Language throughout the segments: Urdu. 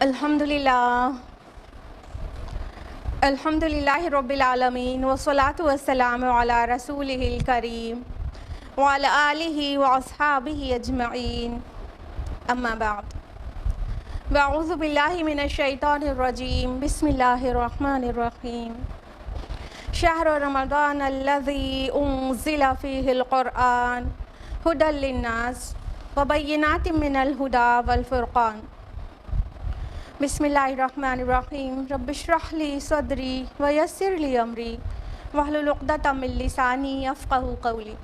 الحمدللہ رب العالمین والصلاة والسلام علی رسولہ الکریم وعلی آلہ واصحابہ اجمعین، اما بعد، اعوذ باللہ من الشیطان الرجیم، بسم اللہ الرحمن الرحیم۔ شہر رمضان الذی انزل فیہ القرآن ھدی للناس وبینات من الھدی والفرقان۔ بسم اللہ الرحمن الرحیم۔ رب اشرح لی صدری ویسر لی امری واحلل عقدۃ من لسانی یفقہوا قولی۔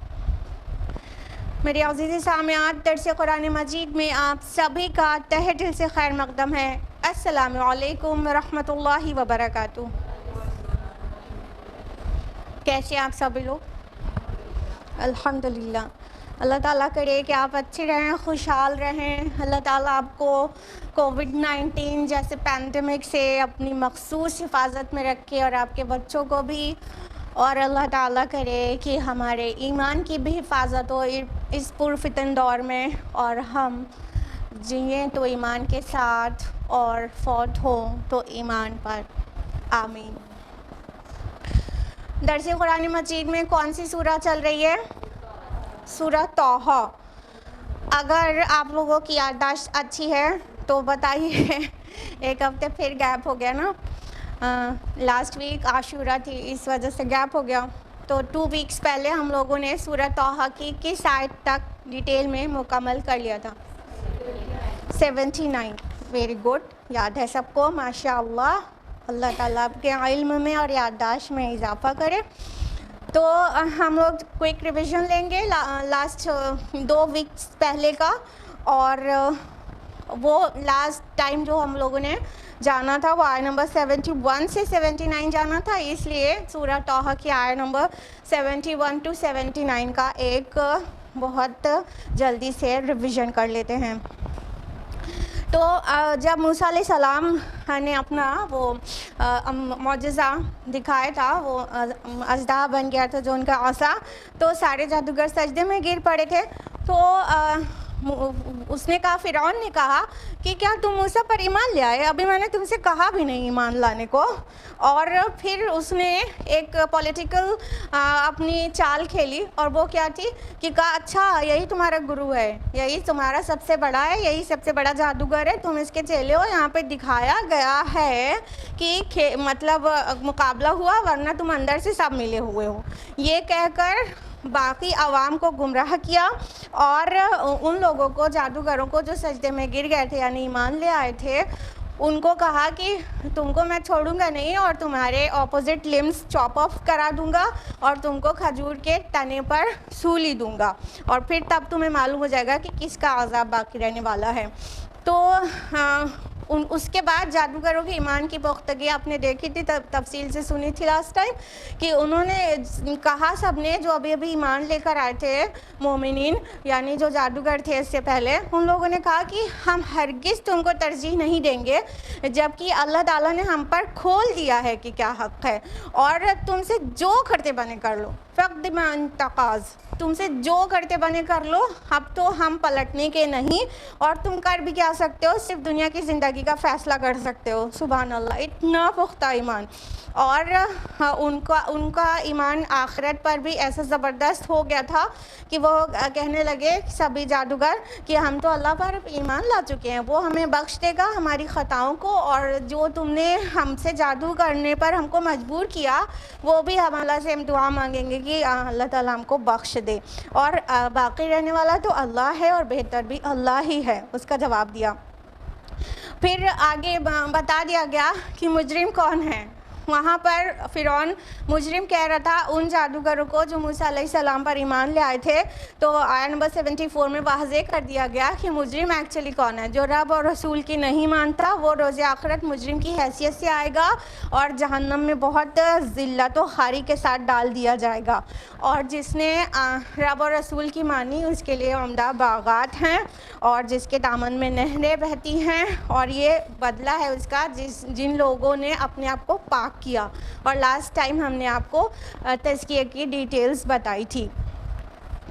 میرے عزیز سامعات، درس قرآن مجید میں آپ سبھی کا تہہ دل سے خیر مقدم ہے۔ السلام علیکم ورحمۃ اللہ وبرکاتہ۔ کیسے آپ سبھی لوگ؟ الحمدللہ۔ اللہ تعالیٰ کرے کہ آپ اچھے رہیں، خوشحال رہیں۔ اللہ تعالیٰ آپ کو کووڈ-19 جیسے پینڈیمک سے اپنی مخصوص حفاظت میں رکھے اور آپ کے بچوں کو بھی، اور اللہ تعالیٰ کرے کہ ہمارے ایمان کی بھی حفاظت ہو اس پرفتن دور میں، اور ہم جئیں تو ایمان کے ساتھ اور فوت ہوں تو ایمان پر، آمین۔ درس قرآن مجید میں کون سی سورہ چل رہی ہے؟ سورہ طٰہٰ۔ اگر آپ لوگوں کی یادداشت اچھی ہے تو بتائیے، ایک ہفتے پھر گیپ ہو گیا نا، لاسٹ ویک عاشورہ تھی، اس وجہ سے گیپ ہو گیا۔ تو 2 ویکس پہلے ہم لوگوں نے سورہ طٰہٰ کی کس آیت تک ڈیٹیل میں مکمل کر لیا تھا؟ 79۔ ویری گڈ، یاد ہے سب کو، ماشاء اللہ۔ اللہ تعالیٰ آپ کے علم میں اور یادداشت میں اضافہ کرے۔ تو ہم لوگ کوئک ریویژن لیں گے لاسٹ 2 ویکس پہلے کا، اور وہ لاسٹ ٹائم جو ہم لوگوں نے جانا تھا وہ آیت نمبر 71 سے 79 جانا تھا، اس لیے سورہ طٰہٰ کی آیت نمبر 71 to 79 کا ایک بہت جلدی سے ریویژن کر لیتے ہیں۔ تو جب موسیٰ علیہ السلام نے اپنا وہ معجزہ دکھایا تھا، وہ اژدہا بن گیا تھا جو ان کا عصا، تو سارے جادوگر سجدے میں گر پڑے تھے۔ تو اس نے کہا، فرعون نے کہا کہ کیا تم موسیٰ پر ایمان لے آئے؟ ابھی میں نے تم سے کہا بھی نہیں ایمان لانے کو۔ اور پھر اس نے ایک پولیٹیکل اپنی چال کھیلی، اور وہ کیا تھی کہ کہا اچھا یہی تمہارا گرو ہے، یہی تمہارا سب سے بڑا ہے، یہی سب سے بڑا جادوگر ہے، تم اس کے چیلے ہو۔ یہاں پہ دکھایا گیا ہے کہ مطلب مقابلہ ہوا، ورنہ تم اندر سے سب ملے ہوئے ہو، یہ کہہ کر باقی عوام کو گمراہ کیا، اور ان لوگوں کو، جادوگروں کو جو سجدے میں گر گئے تھے یعنی ایمان لے آئے تھے، ان کو کہا کہ تم کو میں چھوڑوں گا نہیں، اور تمہارے اپوزٹ لمز چاپ آف کرا دوں گا، اور تم کو کھجور کے تنے پر سولی دوں گا، اور پھر تب تمہیں معلوم ہو جائے گا کہ کس کا عذاب باقی رہنے والا ہے۔ تو اس کے بعد جادوگروں کے ایمان کی پختگی آپ نے دیکھی تھی، تفصیل سے سنی تھی لاسٹ ٹائم، کہ انہوں نے کہا، سب نے جو ابھی ایمان لے کر آئے تھے مومنین، یعنی جو جادوگر تھے اس سے پہلے، ان لوگوں نے کہا کہ ہم ہرگز تم کو ترجیح نہیں دیں گے جبکہ اللہ تعالیٰ نے ہم پر کھول دیا ہے کہ کیا حق ہے، اور تم سے جو کرتے بنے کر لو، فقد ما انتقاض، تم سے جو کرتے بنے کر لو، اب تو ہم پلٹنے کے نہیں، اور تم کر بھی کیا سکتے ہو، صرف دنیا کی زندگی کا فیصلہ کر سکتے ہو۔ سبحان اللہ، اتنا پختہ ایمان۔ اور ان کا ایمان آخرت پر بھی ایسا زبردست ہو گیا تھا کہ وہ کہنے لگے سبھی جادوگر کہ ہم تو اللہ پر ایمان لا چکے ہیں، وہ ہمیں بخش دے گا ہماری خطاؤں کو، اور جو تم نے ہم سے جادو کرنے پر ہم کو مجبور کیا، وہ بھی ہم اللہ سے دعا مانگیں گے کہ اللہ تعالیٰ ہم کو بخش دے، اور باقی رہنے والا تو اللہ ہے، اور بہتر بھی اللہ ہی ہے، اس کا جواب دیا۔ پھر آگے بتا دیا گیا کہ مجرم کون ہے۔ وہاں پر فرعون مجرم کہہ رہا تھا ان جادوگروں کو جو موسیٰ علیہ السلام پر ایمان لے آئے تھے، تو آیت نمبر 74 میں واضح کر دیا گیا کہ مجرم ایکچولی کون ہے۔ جو رب اور رسول کی نہیں مانتا وہ روز آخرت مجرم کی حیثیت سے آئے گا، اور جہنم میں بہت ذلت و خواری کے ساتھ ڈال دیا جائے گا، اور جس نے رب اور رسول کی مانی اس کے لیے عمدہ باغات ہیں، اور جس کے دامن میں نہریں بہتی ہیں، اور یہ بدلہ ہے اس کا جن لوگوں نے اپنے آپ کو پاک کیا، اور لاسٹ ٹائم ہم نے آپ کو تزکیے کی ڈیٹیلز بتائی تھی۔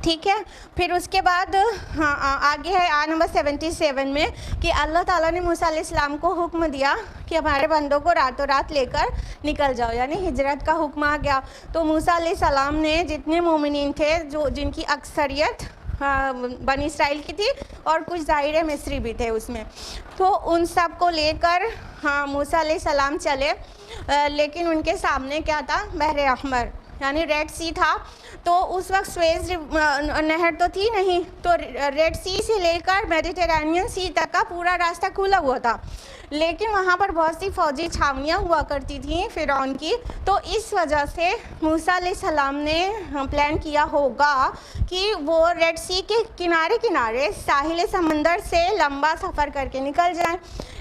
ٹھیک ہے. پھر اس کے بعد آگے ہے آیت نمبر 77 میں کہ اللہ تعالیٰ نے موسیٰ علیہ السلام کو حکم دیا کہ ہمارے بندوں کو راتوں رات لے کر نکل جاؤ، یعنی ہجرت کا حکم آ گیا. تو موسیٰ علیہ السلام نے جتنے مومنین تھے جن کی اکثریت بنی اسرائیل کی تھی اور کچھ ظاہر مصری بھی تھے اس میں، تو ان سب کو لے کر موسیٰ علیہ السلام چلے. لیکن ان کے سامنے کیا تھا؟ بحر احمر یعنی ریڈ سی تھا. تو اس وقت سویز نہر تو تھی نہیں، تو ریڈ سی سے لے کر میڈیٹرینین سی تک کا پورا راستہ کھلا ہوا تھا. لیکن وہاں پر بہت سی فوجی چھاونیاں ہوا کرتی تھیں فرعون کی، تو اس وجہ سے موسیٰ علیہ السلام نے پلان کیا ہوگا کہ وہ ریڈ سی کے کنارے کنارے ساحل سمندر سے لمبا سفر کر کے نکل جائیں.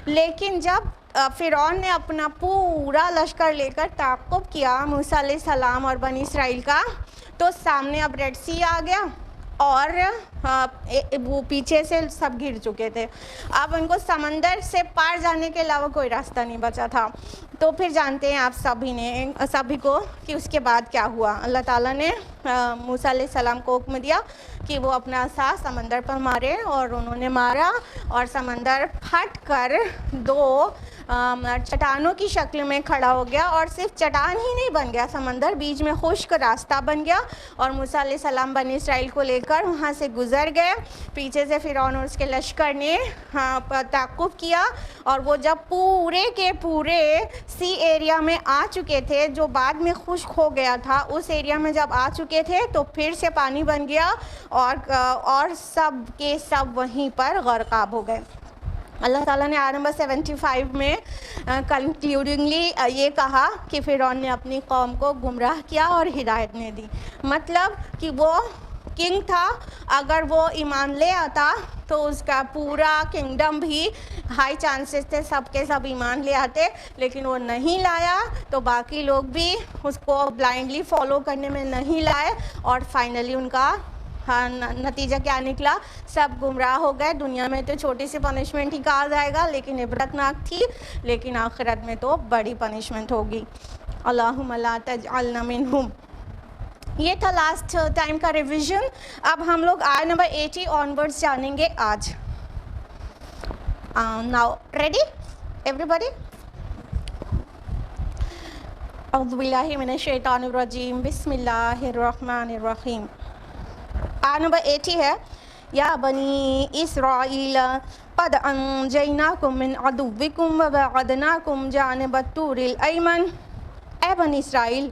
لیکن جب فرعون نے اپنا پورا لشکر لے کر تعاقب کیا موسیٰ علیہ السلام اور بنی اسرائیل کا، تو سامنے اب ریڈ سی آ گیا اور وہ پیچھے سے سب گر چکے تھے. اب ان کو سمندر سے پار جانے کے علاوہ کوئی راستہ نہیں بچا تھا. تو پھر جانتے ہیں آپ سبھی کو کہ اس کے بعد کیا ہوا. اللہ تعالیٰ نے موسیٰ علیہ السلام کو حکم دیا کہ وہ اپنا عصا سمندر پر مارے، اور انہوں نے مارا اور سمندر پھٹ کر دو چٹانوں کی شکل میں کھڑا ہو گیا. اور صرف چٹان ہی نہیں بن گیا، سمندر بیچ میں خشک راستہ بن گیا، اور موسیٰ علیہ السلام بنی اسرائیل کو لے کر وہاں سے گزر گئے. پیچھے سے فرعون اور اس کے لشکر نے تعاقب کیا، اور وہ جب پورے کے پورے سی ایریا میں آ چکے تھے، جو بعد میں خشک ہو گیا تھا، اس ایریا میں جب آ چکے تھے تو پھر سے پانی بن گیا اور سب کے سب وہیں پر غرقاب ہو گئے. اللہ تعالیٰ نے آیت نمبر 75 میں کنکلیوڈنگلی یہ کہا کہ فرعون نے اپنی قوم کو گمراہ کیا اور ہدایت نہیں دی. مطلب کہ وہ کنگ تھا، اگر وہ ایمان لے آتا تو اس کا پورا کنگڈم بھی ہائی چانسز تھے سب کے سب ایمان لے آتے. لیکن وہ نہیں لایا تو باقی لوگ بھی اس کو بلائنڈلی فالو کرنے میں نہیں لائے، اور فائنلی ان کا نتیجہ کیا نکلا؟ سب گمراہ ہو گئے. دنیا میں تو چھوٹی سی پنشمنٹ ہی کہا جائے گا لیکن عبرتناک تھی، لیکن آخرت میں تو بڑی پنشمنٹ ہوگی. اللہم لا تجعلنا منہم. یہ تھا لاسٹ ٹائم کا ریویژن. اب ہم لوگ آیت نمبر 80 آنورڈز جانیں گے آج. Now ready every body? اعوذ باللہ من الشیطان الرجیم، بسم اللہ الرحمن الرحیم. آیت نمبر 80 ہے، یا بنی اسرائیل قد انجیناکم من عدوکم وبعدناکم جانب الطور الایمن. اے بنی اسرائیل،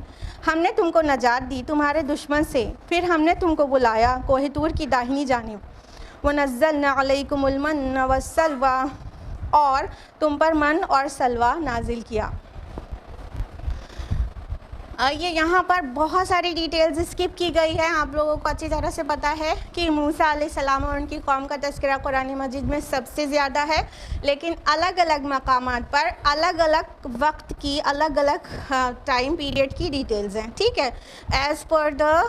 ہم نے تم کو نجات دی تمہارے دشمن سے، پھر ہم نے تم کو بلایا کوہ طور کی داہنی جانب. وَنَزَّلْنَا عَلَيْكُمُ الْمَنَّ وَالسَّلْوَىٰ، اور تم پر من اور سلوہ نازل کیا. یہ یہاں پر بہت ساری ڈیٹیلز اسکپ کی گئی ہے. آپ لوگوں کو اچھی طرح سے پتہ ہے کہ موسیٰ علیہ السلام اور ان کی قوم کا تذکرہ قرآن مجید میں سب سے زیادہ ہے، لیکن الگ الگ مقامات پر الگ الگ وقت کی الگ الگ ٹائم پیریڈ کی ڈیٹیلز ہیں. ٹھیک ہے، ایز پر دا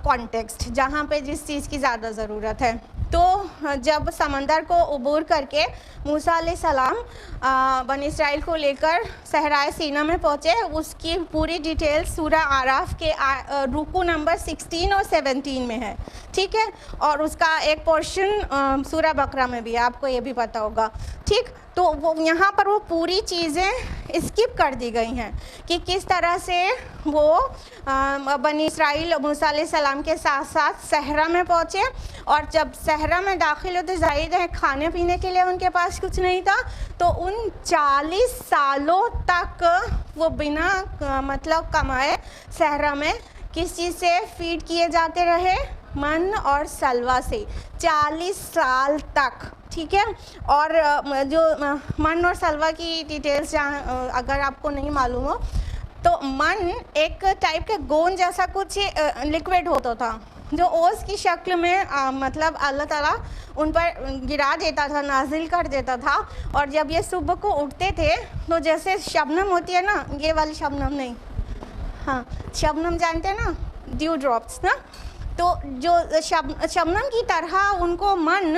کانٹیکسٹ، جہاں پہ جس چیز کی زیادہ ضرورت ہے. تو جب سمندر کو عبور کر کے موسیٰ علیہ السلام بنی اسرائیل کو لے کر صحرائے سینا میں پہنچے، اس کی پوری ڈیٹیل سورہ اعراف کے رکوع نمبر 16 اور 17 میں ہے. ٹھیک ہے، اور اس کا ایک پورشن سورہ بقرہ میں بھی ہے، آپ کو یہ بھی پتہ ہوگا. ٹھیک، تو وہ یہاں پر وہ پوری چیزیں اسکپ کر دی گئی ہیں کہ کس طرح سے وہ بنی اسرائیل موسیٰ علیہ السلام کے ساتھ ساتھ صحرا میں پہنچے، اور جب صحرا میں داخل ہوتے ظاہر ہے کھانے پینے کے لیے ان کے پاس کچھ نہیں تھا، تو ان 40 سالوں تک وہ بنا مطلب کمائے صحرا میں کس چیز سے فیڈ کیے جاتے رہے؟ من اور سلوہ سے 40 سال تک. ٹھیک ہے، اور جو من اور سلوہ کی ڈیٹیلز اگر آپ کو نہیں معلوم ہو تو من ایک ٹائپ کے گوند جیسا کچھ لکوڈ ہوتا تھا جو اوس کی شکل میں مطلب اللہ تعالیٰ ان پر گرا دیتا تھا، نازل کر دیتا تھا. اور جب یہ صبح کو اٹھتے تھے تو جیسے شبنم ہوتی ہے نا، یہ والی شبنم نہیں، ہاں شبنم جانتے ہیں نا، ڈیو ڈراپس نا، تو جو شبنم کی طرح ان کو من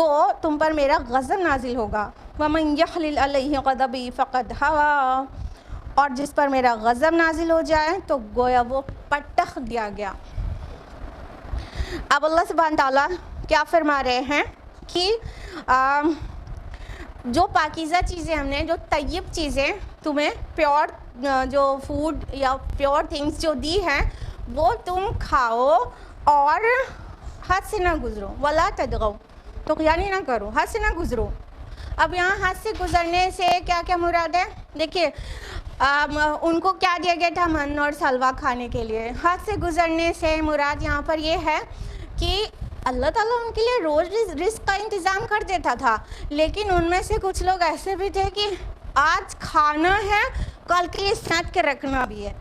تو تم پر میرا غضب نازل ہوگا. وَمَن يَحْلِلْ عَلَيْهِ غَضَبِي فَقَدْ هَوَىٰ، اور جس پر میرا غضب نازل ہو جائے تو گویا وہ پٹخ دیا گیا. اب اللہ سبحانہ تعالیٰ کیا فرما رہے ہیں کہ جو پاکیزہ چیزیں ہم نے، جو طیب چیزیں تمہیں پیور جو فوڈ یا پیور تھنگس جو دی ہیں وہ تم کھاؤ اور حد سے نہ گزرو. ولا تطغوا، طغیانی نہ کرو، حد سے نہ گزرو. اب یہاں حد سے گزرنے سے کیا کیا مراد ہے؟ دیکھیے ان کو کیا دیا گیا تھا؟ من اور سلوہ کھانے کے لیے. حد سے گزرنے سے مراد یہاں پر یہ ہے کہ اللہ تعالیٰ ان کے لیے روز رزق کا انتظام کر دیتا تھا، لیکن ان میں سے کچھ لوگ ایسے بھی تھے کہ آج کھانا ہے، کل کے لیے سینٹ کے رکھنا بھی ہے.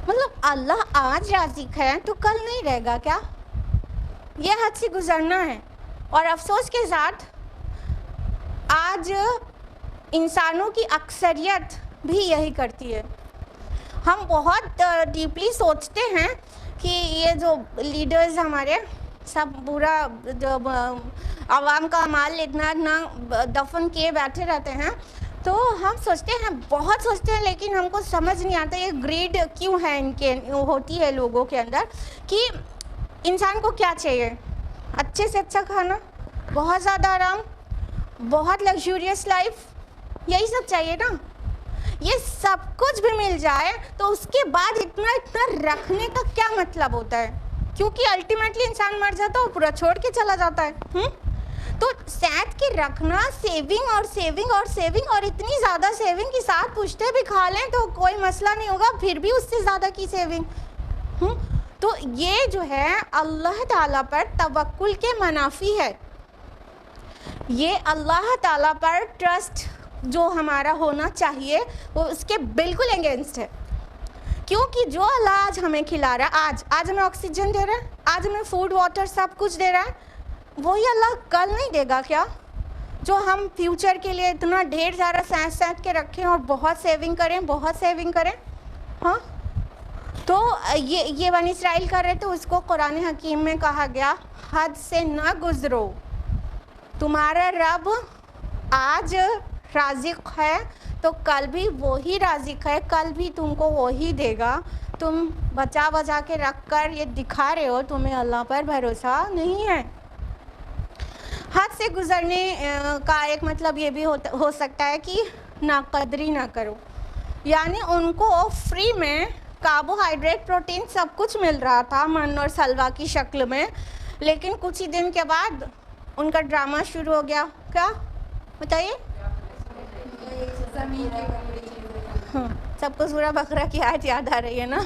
مطلب اللہ آج رازق ہے تو کل نہیں رہے گا کیا؟ یہ حد سے گزرنا ہے. اور افسوس کے ساتھ آج انسانوں کی اکثریت بھی یہی کرتی ہے. ہم بہت ڈیپلی سوچتے ہیں کہ یہ جو لیڈرز ہمارے سب پورا عوام کا مال اتنا دفن کیے بیٹھے رہتے ہیں، تو ہم سوچتے ہیں، بہت سوچتے ہیں، لیکن ہم کو سمجھ نہیں آتا یہ گریڈ کیوں ہے ان کے ہوتی ہے لوگوں کے اندر. کہ انسان کو کیا چاہیے؟ اچھے سے اچھا کھانا، بہت زیادہ آرام، بہت لگژریس لائف، یہی سب چاہیے نا. یہ سب کچھ بھی مل جائے تو اس کے بعد اتنا رکھنے کا کیا مطلب ہوتا ہے؟ کیونکہ الٹیمیٹلی انسان مر جاتا ہے اور پورا چھوڑ کے چلا جاتا ہے. تو سینٹ کے رکھنا، سیونگ اور سیونگ اور سیونگ، اور اتنی زیادہ سیونگ کے ساتھ پوچھتے بھی کھا لیں تو کوئی مسئلہ نہیں ہوگا، پھر بھی اس سے زیادہ کی سیونگ. تو یہ جو ہے اللہ تعالیٰ پر توکل کے منافی ہے. یہ اللہ تعالیٰ پر ٹرسٹ جو ہمارا ہونا چاہیے وہ اس کے بالکل اگینسٹ ہے. کیونکہ جو اللہ آج ہمیں کھلا رہا ہے، آج ہمیں آکسیجن دے رہا ہے، آج ہمیں فوڈ واٹر سب کچھ دے رہا ہے، وہی اللہ کل نہیں دے گا کیا؟ جو ہم فیوچر کے لیے اتنا ڈھیر سارا سینٹ کے رکھیں اور بہت سیونگ کریں. ہاں، تو یہ بنی اسرائیل کر رہے، تو اس کو قرآن حکیم میں کہا گیا حد سے نہ گزرو. تمہارا رب آج رازق ہے تو کل بھی وہی رازق ہے، کل بھی تم کو وہی دے گا. تم بچا کے رکھ کر یہ دکھا رہے ہو تمہیں اللہ پر بھروسہ نہیں ہے. حد سے گزرنے کا ایک مطلب یہ بھی ہو سکتا ہے کہ ناقدری نہ کرو. یعنی ان کو فری میں کاربوہائیڈریٹ، پروٹین سب کچھ مل رہا تھا من اور سلوہ کی شکل میں، لیکن کچھ ہی دن کے بعد ان کا ڈرامہ شروع ہو گیا. کیا بتائیے؟ سب کو سورہ بقرہ کی آیت یاد آ رہی ہے نا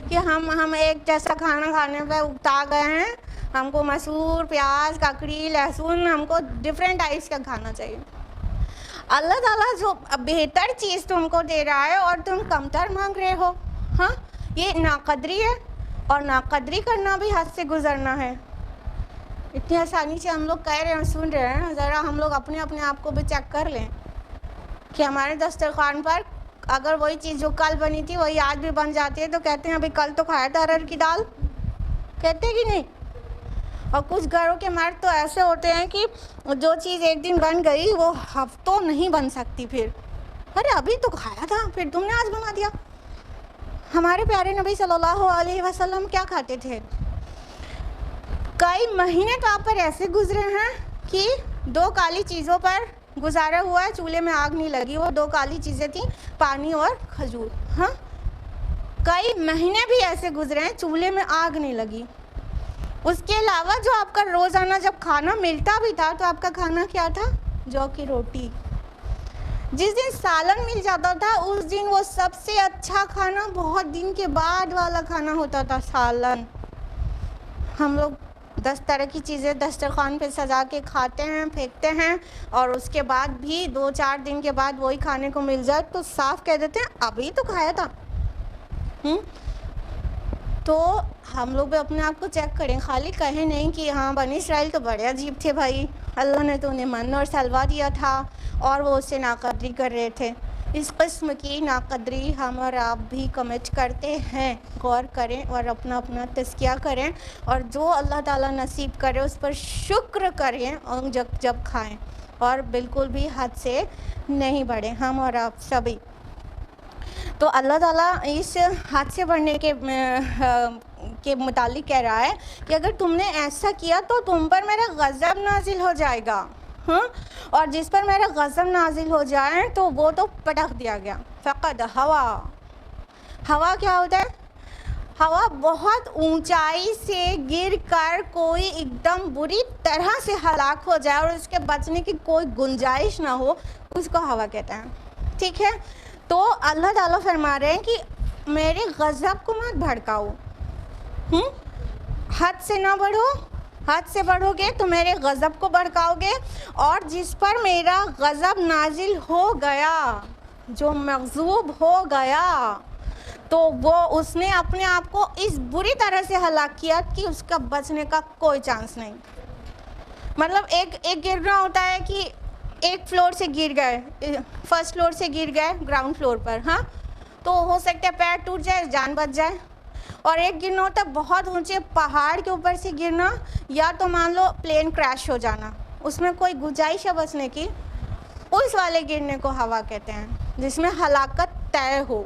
کہ ہم ایک جیسا کھانا کھانے پہ اکتا گئے ہیں. ہم کو مسور، پیاز، ککڑی، لہسن، ہم کو ڈفرینٹ ٹائپس کا کھانا چاہیے. اللہ تعالیٰ جو بہتر چیز تم کو دے رہا ہے اور تم کمتر مانگ رہے ہو. ہاں، یہ ناقدری ہے، اور ناقدری کرنا بھی حد سے گزرنا ہے. اتنی آسانی سے ہم لوگ کہہ رہے ہیں، سن رہے ہیں، ذرا ہم لوگ اپنے آپ کو بھی چیک کر لیں کہ ہمارے دسترخوان پر اگر وہی چیز جو کل بنی تھی وہی آج بھی بن جاتی ہے تو کہتے ہیں ابھی کل تو کھایا تھا ارہر کی دال، کہتے کہ نہیں؟ اور کچھ گھروں کے مرد تو ایسے ہوتے ہیں کہ جو چیز ایک دن بن گئی وہ ہفتوں نہیں بن سکتی. پھر ارے ابھی تو کھایا تھا، پھر تم نے آج بنا دیا. ہمارے پیارے نبی صلی اللہ علیہ وسلم کیا کھاتے تھے؟ کئی مہینے تو آپ پر ایسے گزرے ہیں کہ 2 کالی چیزوں پر گزارا ہوا ہے، چولہے میں آگ نہیں لگی. وہ 2 کالی چیزیں تھیں، پانی اور کھجور. ہاں، کئی مہینے بھی ایسے گزرے ہیں چولہے میں آگ نہیں لگی. اس کے علاوہ جو آپ کا روزانہ جب کھانا ملتا بھی تھا تو آپ کا کھانا کیا تھا؟ جو کی روٹی. جس دن سالن مل جاتا تھا اس دن وہ سب سے اچھا کھانا بہت دن کے بعد والا کھانا ہوتا تھا، سالن. ہم لوگ 10 طرح کی چیزیں دسترخوان پہ سجا کے کھاتے ہیں، پھینکتے ہیں، اور اس کے بعد بھی 2-4 دن کے بعد وہی کھانے کو مل جائے تو صاف کہہ دیتے ہیں ابھی تو کھایا تھا. تو ہم لوگ بھی اپنے آپ کو چیک کریں، خالی کہیں نہیں کہ ہاں بنی اسرائیل تو بڑے عجیب تھے بھائی، اللہ نے تو انہیں من اور سلوہ دیا تھا اور وہ اس سے ناقدری کر رہے تھے. اس قسم کی ناقدری ہم اور آپ بھی کمٹ کرتے ہیں. غور کریں اور اپنا اپنا تزکیہ کریں, اور جو اللہ تعالیٰ نصیب کرے اس پر شکر کریں اور جب کھائیں, اور بالکل بھی حد سے نہیں بڑھیں ہم اور آپ سبھی. تو اللہ تعالیٰ اس حد سے بڑھنے کے متعلق کہہ رہا ہے کہ اگر تم نے ایسا کیا تو تم پر میرا غضب نازل ہو جائے گا. اور جس پر میرا غضب نازل ہو جائے تو وہ تو پٹک دیا گیا. فقد ہوا کیا ہوتا ہے؟ ہوا بہت اونچائی سے گر کر کوئی ایک دم بری طرح سے ہلاک ہو جائے اور اس کے بچنے کی کوئی گنجائش نہ ہو, اس کو ہوا کہتے ہیں. ٹھیک ہے, تو اللہ تعالیٰ فرما رہے ہیں کہ میرے غضب کو مت بھڑکاؤ, حد سے نہ بڑھو. حد سے بڑھو گے تو میرے غضب کو بھڑکاؤ گے, اور جس پر میرا غضب نازل ہو گیا, جو مغضوب ہو گیا, تو وہ اس نے اپنے آپ کو اس بری طرح سے ہلاک کیا کہ اس کا بچنے کا کوئی چانس نہیں. مطلب ایک گرنا ہوتا ہے کہ ایک فلور سے گر گئے, فرسٹ فلور سے گر گئے گراؤنڈ فلور پر, تو ہو سکتا ہے پیر ٹوٹ جائے, جان بچ جائے. اور ایک گرنا ہوتا ہے بہت اونچے پہاڑ کے اوپر سے گرنا, یا تو مان لو پلین کریش ہو جانا, اس میں کوئی گنجائش ہے بچنے کی. اس والے گرنے کو ہوا کہتے ہیں جس میں ہلاکت طے ہو.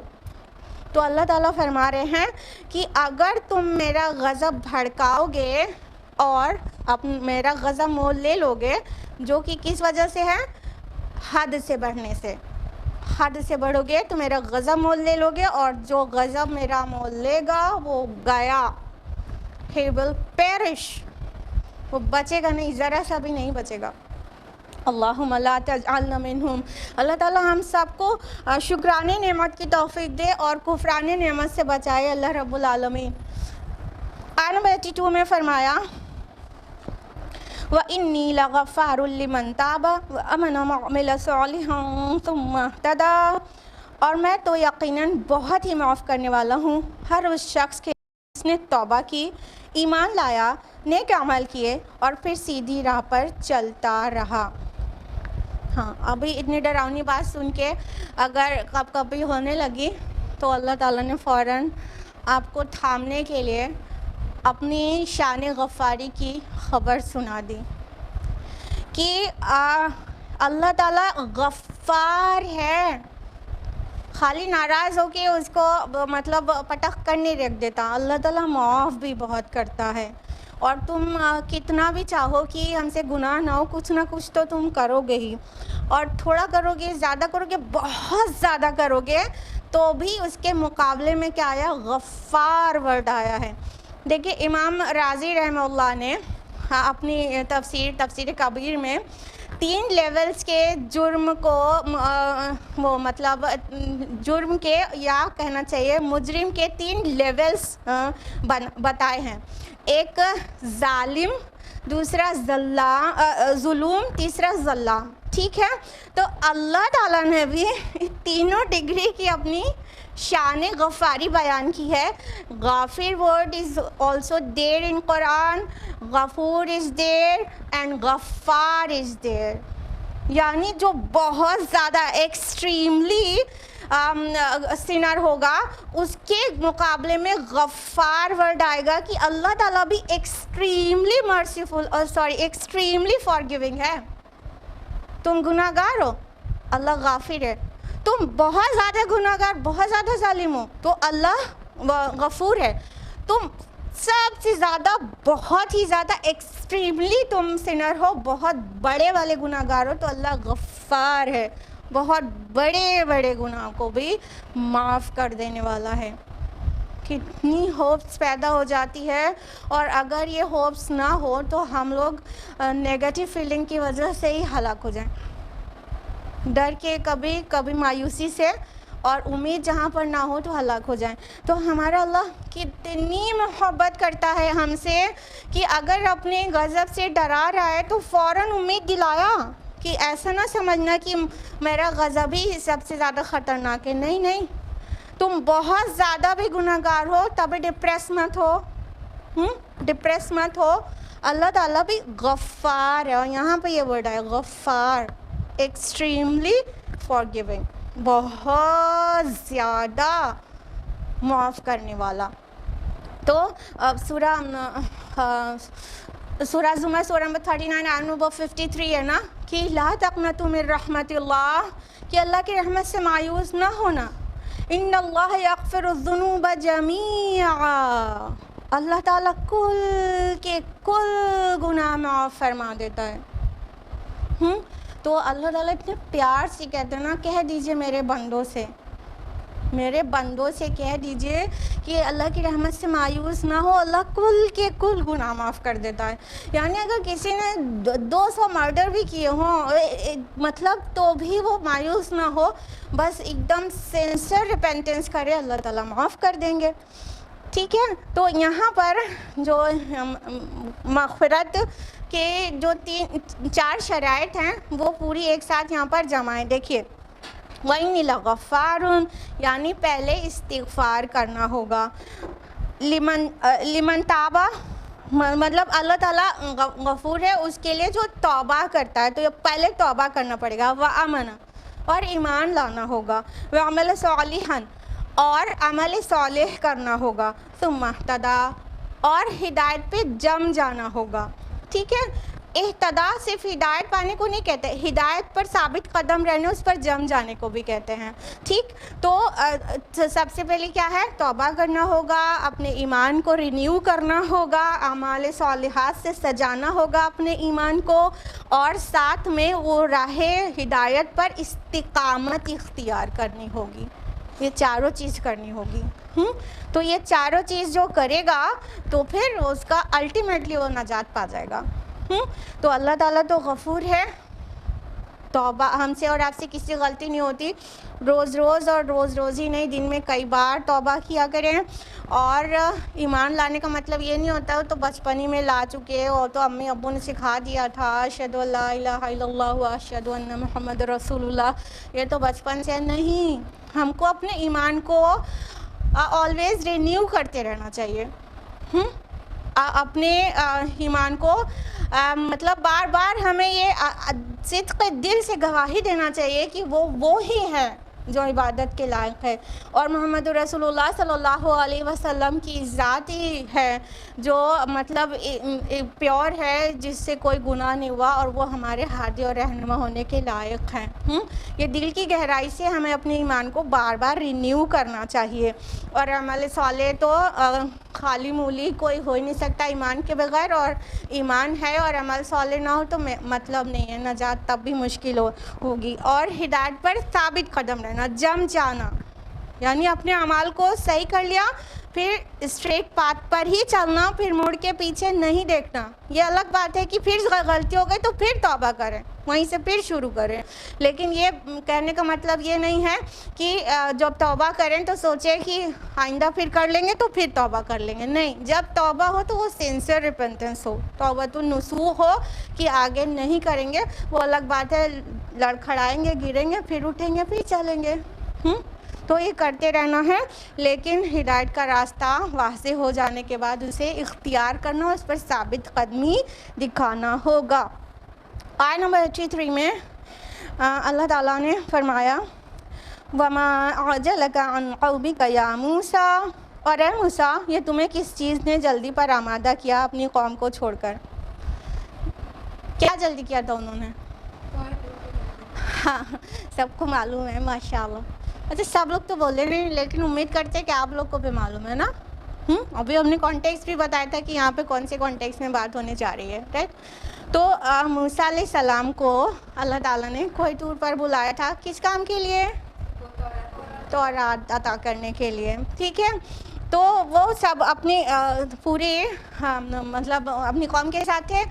تو اللہ تعالیٰ فرما رہے ہیں کہ اگر تم میرا غضب بھڑکاؤ گے اور میرا غضب مول لے لو گے, جو کہ کس وجہ سے ہے؟ حد سے بڑھنے سے. حد سے بڑھو گے تو میرا غضب مول لے لو گے, اور جو غضب میرا مول لے گا وہ گیا. He will perish. وہ بچے گا نہیں, ذرا سا بھی نہیں بچے گا. اللہم لا تجعلنا منہم. اللہ تعالیٰ ہم سب کو شکرانے نعمت کی توفیق دے اور کفرانے نعمت سے بچائے اللہ رب العالمین. آیت نمبر 82 میں فرمایا وَإِنِّي لَغَفَّارٌ لِمَن تَابَ وَآمَنَ وَعَمِلَ صَالِحًا ثُمَّ اهْتَدَىٰ. اور میں تو یقیناً بہت ہی معاف کرنے والا ہوں ہر اس شخص کے جس نے توبہ کی, ایمان لایا, نیک عمل کیے اور پھر سیدھی راہ پر چلتا رہا. ابھی اتنی ڈراؤنی بات سن کے اگر کبھی ہونے لگی تو اللہ تعالیٰ نے فوراً آپ کو تھامنے کے لیے اپنی شان غفاری کی خبر سنا دی کہ اللہ تعالیٰ غفار ہے. خالی ناراض ہو کے اس کو مطلب پٹخ کر نہیں رکھ دیتا, اللہ تعالیٰ معاف بھی بہت کرتا ہے. اور تم کتنا بھی چاہو کہ ہم سے گناہ نہ ہو, کچھ نہ کچھ تو تم کرو گے ہی, اور تھوڑا کرو گے, زیادہ کرو گے, بہت زیادہ کرو گے, تو بھی اس کے مقابلے میں کیا آیا؟ غفار ورڈ آیا ہے. دیکھیں امام رازی رحمہ اللہ نے اپنی تفسیر کبیر میں 3 لیولز کے جرم کو وہ مطلب جرم کے یا کہنا چاہیے مجرم کے 3 لیولز بتائے ہیں. ایک ظالم, دوسرا ظلم, تیسرا ظلام. ٹھیک ہے, تو اللہ تعالیٰ نے بھی تینوں ڈگری کی اپنی شان غفاری بیان کی ہے. غافر ورڈ از آلسو دیر ان قرآن, غفور از دیر اینڈ غفار از دیر. یعنی جو بہت زیادہ ایکسٹریملی سینر ہوگا اس کے مقابلے میں غفار ورڈ آئے گا کہ اللہ تعالیٰ بھی ایکسٹریملی مرسیفل ایکسٹریملی فارگیونگ ہے. تم گناہ گار ہو, اللہ غافر ہے. تم بہت زیادہ گناہ گار, بہت زیادہ ظالم ہو, تو اللہ غفور ہے. تم سب سے زیادہ بہت ہی زیادہ ایکسٹریملی تم سنر ہو, بہت بڑے والے گناہ گار ہو, تو اللہ غفار ہے, بہت بڑے بڑے گناہ کو بھی معاف کر دینے والا ہے. کتنی ہوپس پیدا ہو جاتی ہے, اور اگر یہ ہوپس نہ ہو تو ہم لوگ نیگیٹو فیلنگ کی وجہ سے ہی ہلاک ہو جائیں, ڈر کے, کبھی مایوسی سے, اور امید جہاں پر نہ ہو تو ہلاک ہو جائیں. تو ہمارا اللہ کتنی محبت کرتا ہے ہم سے کہ اگر اپنے غضب سے ڈرا رہا ہے تو فوراً امید دلایا کہ ایسا نہ سمجھنا کہ میرا غضب ہی سب سے زیادہ خطرناک ہے. نہیں, تم بہت زیادہ بھی گناہ گار ہو تب ڈپریس مت ہو. اللہ تعالیٰ بھی غفار ہے, اور یہاں پہ یہ ورڈ ہے غفار, ایکسٹریملی فارگیونگ. بہت زیادہ معاف کرنے والا. تو سورہ زمر سورہ نمبر 39 آیت نمبر 53 ہے نا کہ لا تقنطوا من رحمت اللہ، کہ اللہ کی رحمت سے مایوس نہ ہونا. ان اللہ یغفر الذنوب جمیعا، اللہ تعالیٰ کل کے کل گناہ معاف فرما دیتا ہے. تو اللہ تعالیٰ اتنے پیار سے کہتے ہیں نا، کہہ دیجئے میرے بندوں سے کہہ دیجئے کہ اللہ کی رحمت سے مایوس نہ ہو، اللہ کل کے کل گناہ معاف کر دیتا ہے. یعنی اگر کسی نے 200 مرڈر بھی کیے ہوں مطلب تو بھی وہ مایوس نہ ہو، بس ایک دم سنسر ریپینٹنس کرے، اللہ تعالیٰ معاف کر دیں گے. ٹھیک ہے. تو یہاں پر جو مغفرت کے جو 4 شرائط ہیں وہ پوری ایک ساتھ یہاں پر جمع ہیں. دیکھیے وَإِنِّي لَغَفَّارٌ، یعنی پہلے استغفار کرنا ہوگا. لمن تابہ، مطلب اللہ تعالیٰ غفور ہے اس کے لیے جو توبہ کرتا ہے، تو پہلے توبہ کرنا پڑے گا. وَآمَنَ، اور ایمان لانا ہوگا. وَعَمَلَ صَالِحًا، اور عمل صالح کرنا ہوگا. ثُمَّ اهْتَدَىٰ، اور ہدایت پہ جم جانا ہوگا. ٹھیک ہے. اہتدا صرف ہدایت پانے کو نہیں کہتے، ہدایت پر ثابت قدم رہنے، اس پر جم جانے کو بھی کہتے ہیں. ٹھیک. تو سب سے پہلے کیا ہے؟ توبہ کرنا ہوگا، اپنے ایمان کو رینیو کرنا ہوگا، اعمال صالحات سے سجانا ہوگا اپنے ایمان کو، اور ساتھ میں وہ راہ ہدایت پر استقامت اختیار کرنی ہوگی. یہ چاروں چیز کرنی ہوگی. تو یہ چاروں چیز جو کرے گا تو پھر اس کا الٹیمیٹلی وہ نجات پا جائے گا. تو اللہ تعالیٰ تو غفور ہے. توبہ ہم سے اور آپ سے کسی غلطی نہیں ہوتی، روز روز ہی نہیں، دن میں کئی بار توبہ کیا کریں. اور ایمان لانے کا مطلب یہ نہیں ہوتا تو بچپن ہی میں لا چکے ہو، تو امی ابو نے سکھا دیا تھا اشہدو ان لا الہ الا اللہ و اشہدو ان محمد رسول اللہ، یہ تو بچپن سے نہیں. ہم کو اپنے ایمان کو آلویز رینیو کرتے رہنا چاہیے. اپنے ایمان کو مطلب بار بار ہمیں یہ صدق دل سے گواہی دینا چاہیے کہ وہ ہی ہے جو عبادت کے لائق ہے، اور محمد رسول اللہ صلی اللہ علیہ وسلم کی ذات ہی ہے جو مطلب پیور ہے، جس سے کوئی گناہ نہیں ہوا، اور وہ ہمارے ہادی اور رہنما ہونے کے لائق ہیں. یہ دل کی گہرائی سے ہمیں اپنے ایمان کو بار بار رینیو کرنا چاہیے. اور عمل صالح تو خالی مولی کوئی ہو ہی نہیں سکتا ایمان کے بغیر، اور ایمان ہے اور عمل صالح نہ ہو تو مطلب نہیں ہے، نجات تب بھی مشکل ہوگی. اور ہدایت پر ثابت قدم رہنا، جم جانا، یعنی اپنے اعمال کو صحیح کر لیا، پھر اسٹریٹ پاتھ پر ہی چلنا، پھر مڑ کے پیچھے نہیں دیکھنا. یہ الگ بات ہے کہ پھر غلطی ہو گئی تو پھر توبہ کریں، وہیں سے پھر شروع کریں. لیکن یہ کہنے کا مطلب یہ نہیں ہے کہ جب توبہ کریں تو سوچیں کہ آئندہ پھر کر لیں گے تو پھر توبہ کر لیں گے. نہیں، جب توبہ ہو تو وہ سنسیئر ریپینٹنس ہو، توبۃ النصوح ہو کہ آگے نہیں کریں گے. وہ الگ بات ہے، لڑکھڑائیں گے، گریں گے، پھر اٹھیں گے، پھر چلیں گے. تو یہ کرتے رہنا ہے، لیکن ہدایت کا راستہ واضح ہو جانے کے بعد اسے اختیار کرنا، اس پر ثابت قدمی دکھانا ہوگا. آیت نمبر 83 میں اللہ تعالیٰ نے فرمایا وَمَا أَعْجَلَكَ عَنْ قَوْمِكَ يَا مُوسَىٰ، اور اے موسیٰ یہ تمہیں کس چیز نے جلدی پر آمادہ کیا اپنی قوم کو چھوڑ کر؟ کیا جلدی کیا تھا انہوں نے؟ ہاں سب کو معلوم ہے ماشاءاللہ. اچھا سب لوگ تو بولے نہیں، لیکن امید کرتے ہیں کہ آپ لوگ کو بھی معلوم ہے نا. ابھی ہم نے کانٹیکسٹ بھی بتایا تھا کہ یہاں پہ کون سے کانٹیکسٹ میں بات ہونے جا رہی ہے، رائٹ. تو موسیٰ علیہ السلام کو اللہ تعالیٰ نے کوہ طور پر بلایا تھا، کس کام کے لیے؟ تورات عطا کرنے کے لیے. ٹھیک ہے. تو وہ سب اپنی پوری مطلب اپنی قوم کے ساتھ تھے.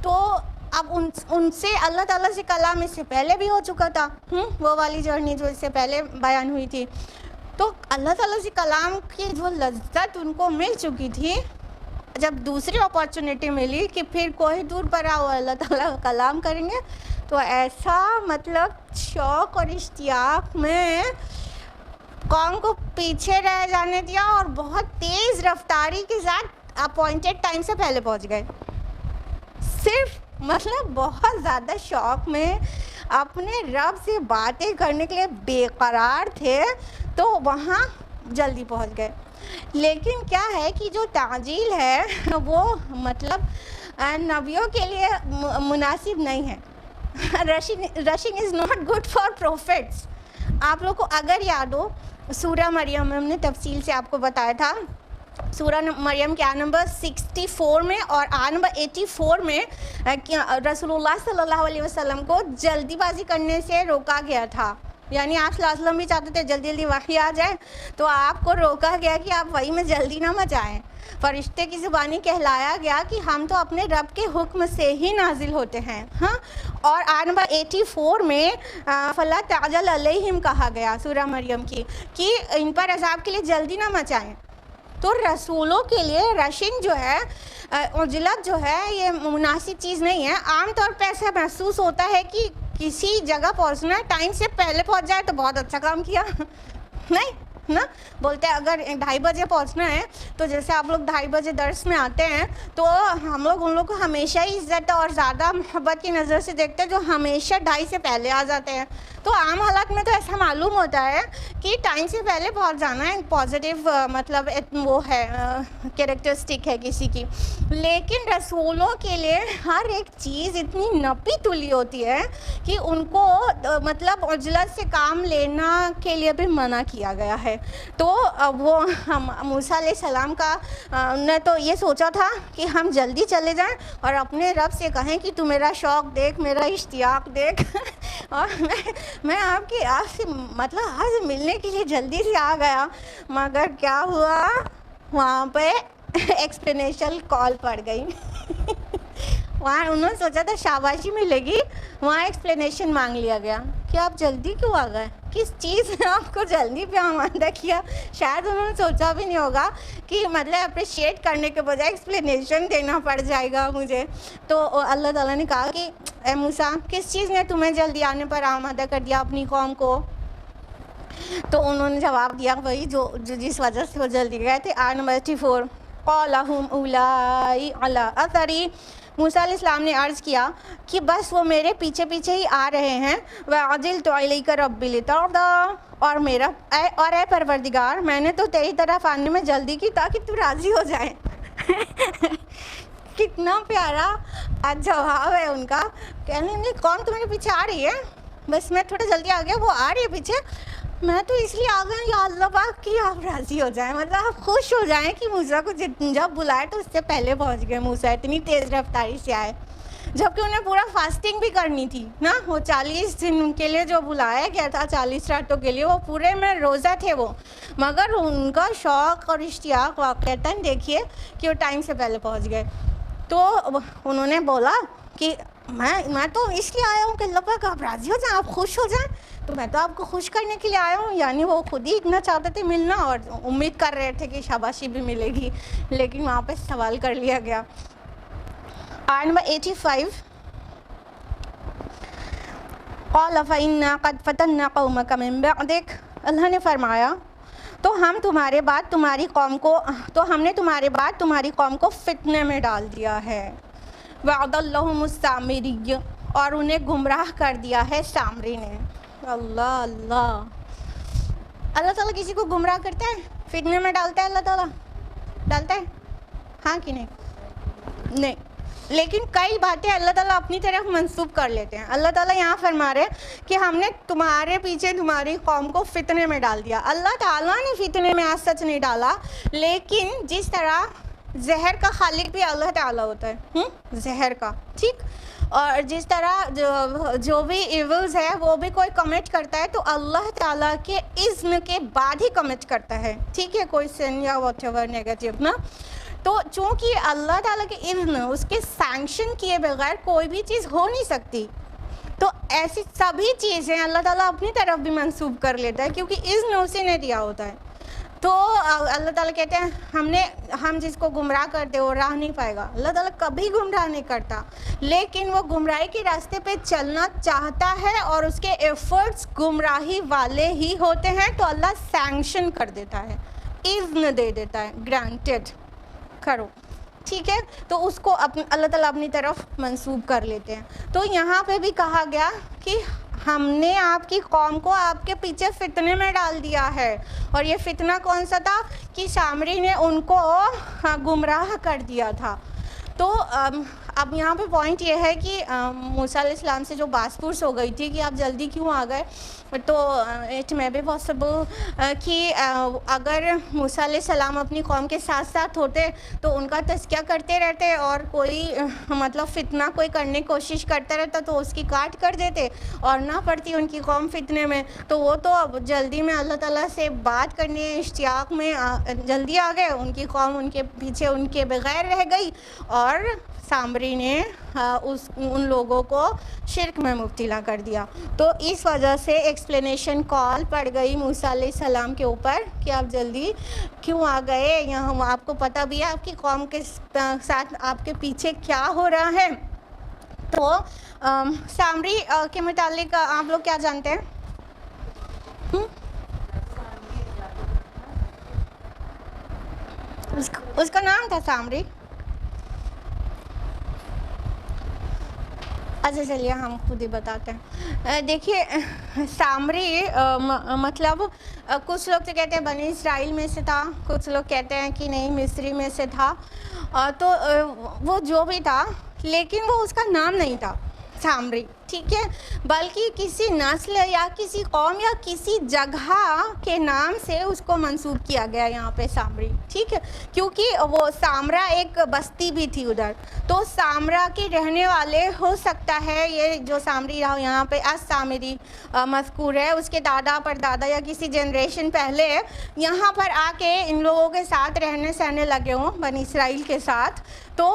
تو اب ان سے اللہ تعالیٰ سے کلام اس سے پہلے بھی ہو چکا تھا، وہ والی جرنی جو اس سے پہلے بیان ہوئی تھی. تو اللہ تعالیٰ سے کلام کی جو لذت ان کو مل چکی تھی، جب دوسری اپارچونیٹی ملی کہ پھر کوہ طور پر آؤ اللہ تعالیٰ کلام کریں گے، تو ایسا مطلب شوق اور اشتیاق میں قوم کو پیچھے رہ جانے دیا، اور بہت تیز رفتاری کے ساتھ اپوائنٹڈ ٹائم سے پہلے پہنچ گئے. صرف مطلب بہت زیادہ شوق میں اپنے رب سے باتیں کرنے کے لیے بے قرار تھے تو وہاں جلدی پہنچ گئے. لیکن کیا ہے کہ جو تعجیل ہے وہ مطلب نبیوں کے لیے مناسب نہیں ہے. Rushing is not good for profits. آپ لوگ کو اگر یاد ہو سورہ مریم ہم نے تفصیل سے آپ کو بتایا تھا, سورہ مریم کے آیت نمبر 64 میں اور آیت نمبر 84 میں رسول اللہ صلی اللہ علیہ وسلم کو جلدی بازی کرنے سے روکا گیا تھا. یعنی آپ صلی اللہ علیہ وسلم بھی چاہتے تھے جلدی جلدی وحی آ جائے, تو آپ کو روکا گیا کہ آپ وحی میں جلدی نہ مچائیں. فرشتے کی زبانی کہلایا گیا کہ ہم تو اپنے رب کے حکم سے ہی نازل ہوتے ہیں. ہاں, اور آیت نمبر 84 میں فلا تعجل علیہم کہا گیا سورہ مریم کی کہ ان پر عذاب کے لیے جلدی نہ مچائیں. تو رسولوں کے لیے رشنگ جو ہے, عجلت جو ہے, یہ مناسب چیز نہیں ہے. عام طور پہ ایسا محسوس ہوتا ہے کہ کسی جگہ پہنچنا ہے ٹائم سے پہلے پہنچ جائے تو بہت اچھا کام کیا. نہیں نا, بولتے ہیں اگر 2:30 بجے پہنچنا ہے تو جیسے آپ لوگ 2:30 بجے درس میں آتے ہیں تو ہم لوگ ان لوگ کو ہمیشہ ہی عزت اور زیادہ محبت کی نظر سے دیکھتے ہیں جو ہمیشہ 2:30 سے پہلے آ جاتے ہیں. تو عام حالات میں تو ایسا معلوم ہوتا ہے کہ ٹائم سے پہلے پہنچ جانا ہے پازیٹیو مطلب وہ ہے کیریکٹرسٹک ہے کسی کی. لیکن رسولوں کے لیے ہر ایک چیز اتنی نپی تلی ہوتی ہے کہ ان کو مطلب عجلت سے کام لینا کے لیے بھی منع کیا گیا ہے. تو وہ موسیٰ علیہ السلام کا نے تو یہ سوچا تھا کہ ہم جلدی چلے جائیں اور اپنے رب سے کہیں کہ تو میرا شوق دیکھ, میرا اشتیاق دیکھ, اور میں آپ سے مطلب ہر سے ملنے کے لیے جلدی سے آ گیا. مگر کیا ہوا, وہاں پہ ایکسپلینیشن کال پڑ گئی. وہاں انہوں نے سوچا تھا شاباشی ملے گی, وہاں ایکسپلینیشن مانگ لیا گیا کہ آپ جلدی کیوں آ گئے, کس چیز نے آپ کو جلدی پہ آمادہ کیا. شاید انہوں نے سوچا بھی نہیں ہوگا کہ مطلب اپریشیٹ کرنے کے بجائے ایکسپلینیشن دینا پڑ جائے گا مجھے. تو اللہ تعالیٰ نے کہا کہ اے موسیٰ کس چیز نے تمہیں جلدی آنے پر آمادہ کر دیا اپنی قوم کو. تو انہوں نے جواب دیا وہی جو جس وجہ سے وہ جلدی گئے تھے. آیت نمبر 84 قَالَ هُمْ أُولَٰئِ عَلَىٰ أَثَرِي. موسیٰ علیہ السلام نے عرض کیا کہ بس وہ میرے پیچھے پیچھے ہی آ رہے ہیں. وَعَجِلْتُ إِلَيْكَ رَبِّ لِتَرْضَىٰ. اور اے پروردگار میں نے تو تیری طرف آنے میں جلدی کی تاکہ تو راضی ہو جائے. کتنا پیارا جواب ہے ان کا. کہنے لگے کون تمہارے پیچھے آ رہی ہے, بس میں تھوڑا جلدی آ گیا, وہ آ رہی ہے پیچھے, میں تو اس لیے آ گیا یا اللہ پاک کہ آپ راضی ہو جائیں, مطلب آپ خوش ہو جائیں کہ موسیٰ کو جب بلائے تو اس سے پہلے پہنچ گئے. موسیٰ اتنی تیز رفتاری سے آئے, جبکہ انہیں پورا فاسٹنگ بھی کرنی تھی نا. وہ 40 دن کے لیے جو بلایا گیا تھا 40 راتوں کے لیے, وہ پورے میں روزہ تھے وہ. مگر ان کا شوق اور اشتیاق واقعتاً دیکھیے کہ وہ ٹائم سے پہلے پہنچ گئے. تو انہوں نے بولا کہ میں تو اس لیے آیا ہوں کہ اللہ پاک آپ راضی ہو جائیں, آپ خوش ہو جائیں, تو میں تو آپ کو خوش کرنے کے لیے آیا ہوں. یعنی وہ خود ہی اتنا چاہتے تھے ملنا اور امید کر رہے تھے کہ شاباشی بھی ملے گی, لیکن وہاں پہ سوال کر لیا گیا. آیت نمبر 85 قَالَ فَإِنَّا قَدْ فَتَنَّا قَوْمَكَ مِن بَعْدِكَ. اللہ نے فرمایا تو ہم نے تمہارے بعد تمہاری قوم کو فتنے میں ڈال دیا ہے. وَأَضَلَّهُمُ السَّامِرِيُّ. اور انہیں گمراہ کر دیا ہے سامری نے. اللہ اللہ, اللہ تعالیٰ کسی کو گمراہ کرتا ہے, فتنے میں ڈالتا ہے, اللہ تعالیٰ ڈالتا ہے ہاں کہ نہیں. لیکن کئی باتیں اللہ تعالیٰ اپنی طرف منسوب کر لیتے ہیں. اللہ تعالیٰ یہاں فرما رہے کہ ہم نے تمہارے پیچھے تمہاری قوم کو فتنے میں ڈال دیا. اللہ تعالیٰ نے فتنے میں آج سچ نہیں ڈالا, لیکن جس طرح زہر کا خالق بھی اللہ تعالیٰ ہوتا ہے, زہر کا, ٹھیک, اور جس طرح جو بھی ایولز ہے وہ بھی کوئی کمٹ کرتا ہے تو اللہ تعالیٰ کے اذن کے بعد ہی کمٹ کرتا ہے, ٹھیک ہے, کوئی سن یا واٹ ایور نیگیٹو نا. تو چونکہ اللہ تعالیٰ کے اذن, اس کے سینکشن کیے بغیر کوئی بھی چیز ہو نہیں سکتی, تو ایسی سبھی چیزیں اللہ تعالیٰ اپنی طرف بھی منسوب کر لیتا ہے کیونکہ اذن اسی نے دیا ہوتا ہے. تو اللہ تعالیٰ کہتے ہیں ہم جس کو گمراہ کرتے وہ راہ نہیں پائے گا. اللہ تعالیٰ کبھی گمراہ نہیں کرتا, لیکن وہ گمراہی کے راستے پہ چلنا چاہتا ہے اور اس کے ایفرٹس گمراہی والے ہی ہوتے ہیں تو اللہ سینکشن کر دیتا ہے, اذن دے دیتا ہے, گرانٹیڈ کرو, ٹھیک ہے. تو اس کو اللہ تعالیٰ اپنی طرف منسوب کر لیتے ہیں. تو یہاں پہ بھی کہا گیا کہ ہم نے آپ کی قوم کو آپ کے پیچھے فتنے میں ڈال دیا ہے. اور یہ فتنہ کون سا تھا؟ کہ سامری نے ان کو گمراہ کر دیا تھا. تو اب یہاں پہ پوائنٹ یہ ہے کہ موسیٰ علیہ السلام سے جو باس پرس ہو گئی تھی کہ آپ جلدی کیوں آ گئے, تو اٹ مے بی پاسبل کہ اگر موسیٰ علیہ السلام اپنی قوم کے ساتھ ساتھ ہوتے تو ان کا تذکیہ کرتے رہتے, اور کوئی مطلب فتنہ کوئی کرنے کی کوشش کرتا رہتا تو اس کی کاٹ کر دیتے اور نہ پڑتی ان کی قوم فتنے میں. تو وہ تو اب جلدی میں اللہ تعالیٰ سے بات کرنے اشتیاق میں جلدی آ گئے, ان کی قوم ان کے پیچھے ان کے بغیر رہ گئی, اور سامری نے ان لوگوں کو شرک میں مبتلا کر دیا. تو اس وجہ سے ایکسپلینیشن کال پڑ گئی موسیٰ علیہ السلام کے اوپر کہ آپ جلدی کیوں آ گئے, یہاں آپ کو پتہ بھی ہے آپ کی قوم کے ساتھ آپ کے پیچھے کیا ہو رہا ہے. تو سامری کے متعلق آپ لوگ کیا جانتے ہیں؟ اس کا نام تھا سامری. اچھا چلیے ہم خود ہی بتاتے ہیں. دیکھیے سامری مطلب کچھ لوگ تو کہتے ہیں بنی اسرائیل میں سے تھا, کچھ لوگ کہتے ہیں کہ نہیں مصری میں سے تھا. تو وہ جو بھی تھا لیکن وہ اس کا نام نہیں تھا سامری, ٹھیک ہے, بلکہ کسی نسل یا کسی قوم یا کسی جگہ کے نام سے اس کو منسوب کیا گیا یہاں پہ سامری, ٹھیک ہے, کیونکہ وہ سامرا ایک بستی بھی تھی ادھر. تو سامرا کے رہنے والے ہو سکتا ہے یہ جو سامری رہا یہاں پہ السامری مذکور ہے, اس کے دادا پر دادا یا کسی جنریشن پہلے یہاں پر آ کے ان لوگوں کے ساتھ رہنے سہنے لگے ہوں بنی اسرائیل کے ساتھ. تو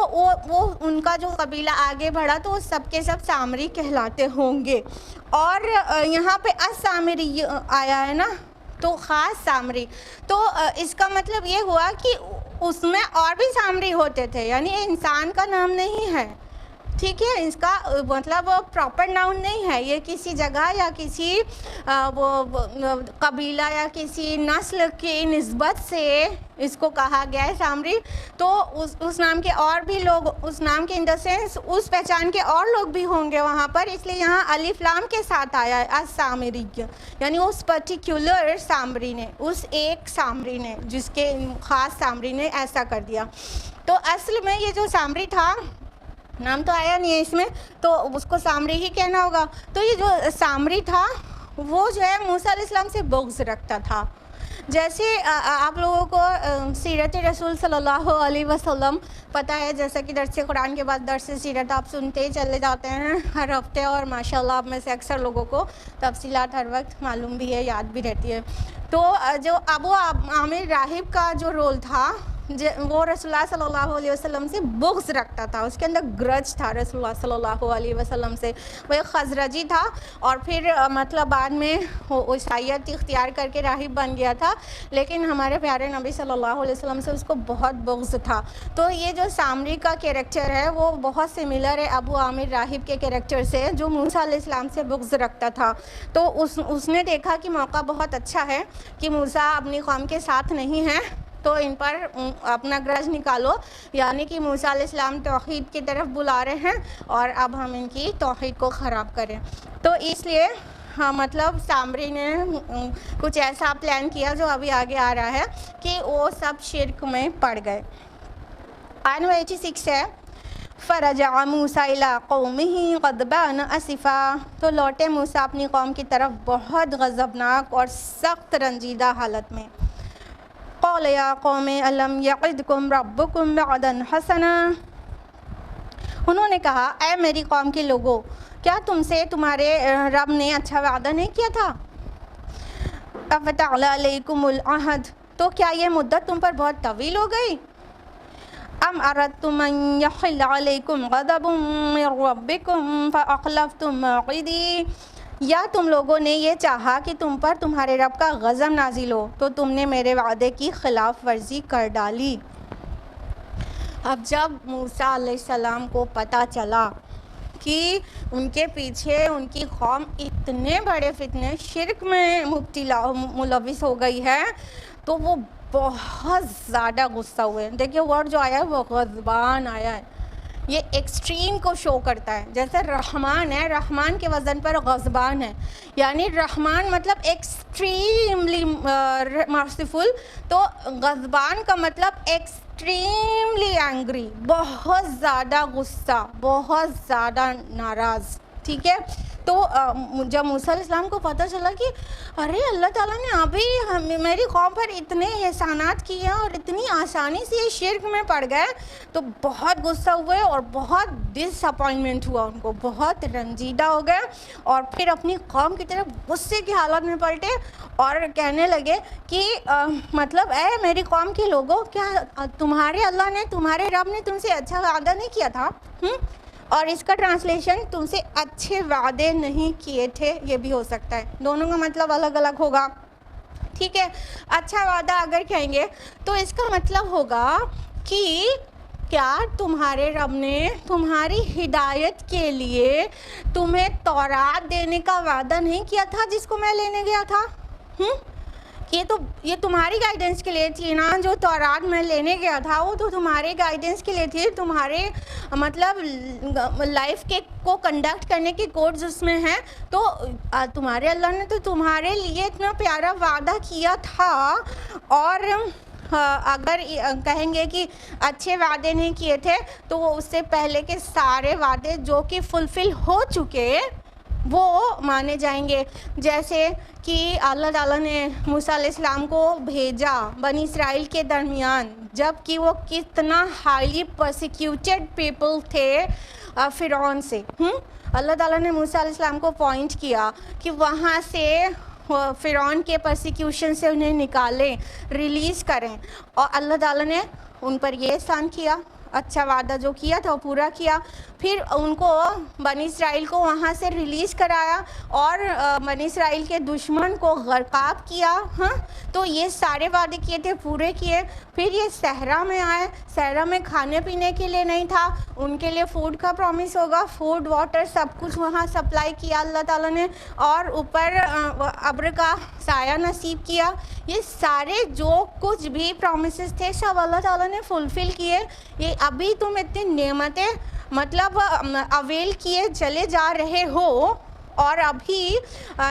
وہ ان کا جو قبیلہ آگے بڑھا تو وہ سب کے سب سامری کہلاتے ہوں گے. اور یہاں پہ السامری آیا ہے نا, تو خاص سامری, تو اس کا مطلب یہ ہوا کہ اس میں اور بھی سامری ہوتے تھے, یعنی یہ انسان کا نام نہیں ہے, ٹھیک ہے, اس کا مطلب پراپر ناؤن نہیں ہے, یہ کسی جگہ یا کسی قبیلہ یا کسی نسل کی نسبت سے اس کو کہا گیا ہے سامری. تو اس نام کے اور بھی لوگ, اس نام کے ان دا سینس اس پہچان کے اور لوگ بھی ہوں گے وہاں پر, اس لیے یہاں الف لام کے ساتھ آیا ہے السامری, یعنی اس پرٹیکولر سامری نے, اس ایک سامری نے, جس کے خاص سامری نے ایسا کر دیا. تو اصل میں یہ جو سامری تھا, نام تو آیا نہیں ہے اس میں, تو اس کو سامری ہی کہنا ہوگا. تو یہ جو سامری تھا وہ جو ہے موسیٰ علیہ السلام سے بغض رکھتا تھا. جیسے آپ لوگوں کو سیرت رسول صلی اللہ علیہ وسلم پتہ ہے, جیسا کہ درس قرآن کے بعد درس سیرت آپ سنتے ہی چلے جاتے ہیں ہر ہفتے, اور ماشاءاللہ آپ میں سے اکثر لوگوں کو تفصیلات ہر وقت معلوم بھی ہے, یاد بھی رہتی ہے. تو جو ابو عامر راہب کا جو رول تھا, وہ رسول اللہ صلی اللہ علیہ وسلم سے بغض رکھتا تھا, اس کے اندر گرج تھا رسول اللہ صلی اللہ علیہ وسلم سے. وہ ایک خزرجی تھا اور پھر مطلب بعد میں وہ عیسائیت اختیار کر کے راہب بن گیا تھا, لیکن ہمارے پیارے نبی صلی اللہ علیہ وسلم سے اس کو بہت بغض تھا. تو یہ جو سامری کا کیریکٹر ہے وہ بہت سملر ہے ابو عامر راہب کے کیریکٹر سے, جو موسیٰ علیہ السلام سے بغض رکھتا تھا. تو اس نے دیکھا کہ موقع بہت اچھا ہے کہ موسیٰ اپنی قوم کے ساتھ نہیں ہیں, تو ان پر اپنا گرج نکالو, یعنی کہ موسیٰ علیہ السلام توحید کی طرف بلا رہے ہیں اور اب ہم ان کی توحید کو خراب کریں. تو اس لیے مطلب سامری نے کچھ ایسا پلان کیا جو ابھی آگے آ رہا ہے کہ وہ سب شرک میں پڑ گئے. آیت نمبر 86 ہے فرجع موسیٰ الی قومہ غضبان اسفا. تو لوٹے موسیٰ اپنی قوم کی طرف بہت غضبناک اور سخت رنجیدہ حالت میں. قال یا قوم الم یعدکم ربکم وعدا حسنا. انہوں نے کہا اے میری قوم کے لوگوں, کیا تم سے تمہارے رب نے اچھا وعدہ نہیں کیا تھا؟ افتعلی علیکم العہد. تو کیا یہ مدت تم پر بہت طویل ہو گئی؟ ام اردتم ان یحل علیکم غضب من ربکم فاخلفتم موعدی. یا تم لوگوں نے یہ چاہا کہ تم پر تمہارے رب کا غضب نازل ہو تو تم نے میرے وعدے کی خلاف ورزی کر ڈالی. اب جب موسیٰ علیہ السلام کو پتہ چلا کہ ان کے پیچھے ان کی قوم اتنے بڑے فتنے شرک میں مبتلا ملوث ہو گئی ہے, تو وہ بہت زیادہ غصہ ہوئے. دیکھیے ورڈ جو آیا ہے وہ غضبان آیا ہے, یہ ایکسٹریم کو شو کرتا ہے. جیسے رحمان ہے, رحمان کے وزن پر غضبان ہے, یعنی رحمان مطلب ایکسٹریملی مرسیفل, تو غضبان کا مطلب ایکسٹریملی اینگری, بہت زیادہ غصہ, بہت زیادہ ناراض. ٹھیک ہے. تو جب موسیٰ علیہ السلام کو پتہ چلا کہ ارے اللہ تعالیٰ نے ابھی میری قوم پر اتنے احسانات کیے ہیں اور اتنی آسانی سے یہ شرک میں پڑ گئے, تو بہت غصہ ہوئے اور بہت ڈس اپوائنٹمنٹ ہوا ان کو, بہت رنجیدہ ہو گئے, اور پھر اپنی قوم کی طرف غصے کی حالت میں پلٹے اور کہنے لگے کہ مطلب اے میری قوم کے لوگوں, کیا تمہارے اللہ نے, تمہارے رب نے تم سے اچھا وعدہ نہیں کیا تھا؟ اور اس کا ٹرانسلیشن تم سے اچھے وعدے نہیں کیے تھے, یہ بھی ہو سکتا ہے, دونوں کا مطلب الگ الگ ہوگا. ٹھیک ہے. اچھا وعدہ اگر کہیں گے تو اس کا مطلب ہوگا کہ کیا تمہارے رب نے تمہاری ہدایت کے لیے تمہیں تورات دینے کا وعدہ نہیں کیا تھا جس کو میں لینے گیا تھا؟ یہ تمہاری گائیڈنس کے لیے تھی نا, جو تورات میں لینے گیا تھا وہ تو تمہارے گائیڈنس کے لیے تھی, تمہارے مطلب لائف کے کو کنڈکٹ کرنے کے کوڈز اس میں ہیں. تو تمہارے اللہ نے تو تمہارے لیے اتنا پیارا وعدہ کیا تھا, اور اگر کہیں گے کہ اچھے وعدے نہیں کیے تھے تو اس سے پہلے کے سارے وعدے جو کہ فلفل ہو چکے وہ مانے جائیں گے. جیسے کہ اللہ تعالیٰ نے موسیٰ علیہ السلام کو بھیجا بنی اسرائیل کے درمیان, جب کہ وہ کتنا ہائیلی پرسیکیوٹڈ پیپل تھے فرعون سے. اللہ تعالیٰ نے موسیٰ علیہ السلام کو پوائنٹ کیا کہ وہاں سے فرعون کے پرسیکیوشن سے انہیں نکالیں, ریلیز کریں, اور اللہ تعالیٰ نے ان پر یہ احسان کیا, اچھا وعدہ جو کیا تھا وہ پورا کیا. پھر ان کو بنی اسرائیل کو وہاں سے ریلیز کرایا اور بنی اسرائیل کے دشمن کو غرقاب کیا. تو یہ سارے وعدے کیے تھے, پورے کیے. پھر یہ صحرا میں آئے, صحرا میں کھانے پینے کے لیے نہیں تھا, ان کے لیے فوڈ کا پرومس ہوگا, فوڈ واٹر سب کچھ وہاں سپلائی کیا اللہ تعالیٰ نے, اور اوپر ابر کا سایہ نصیب کیا. یہ سارے جو کچھ بھی پرومسز تھے سب اللہ تعالیٰ نے فلفل کیے. یہ ابھی تم اتنی نعمتیں مطلب اویل کیے چلے جا رہے ہو, اور ابھی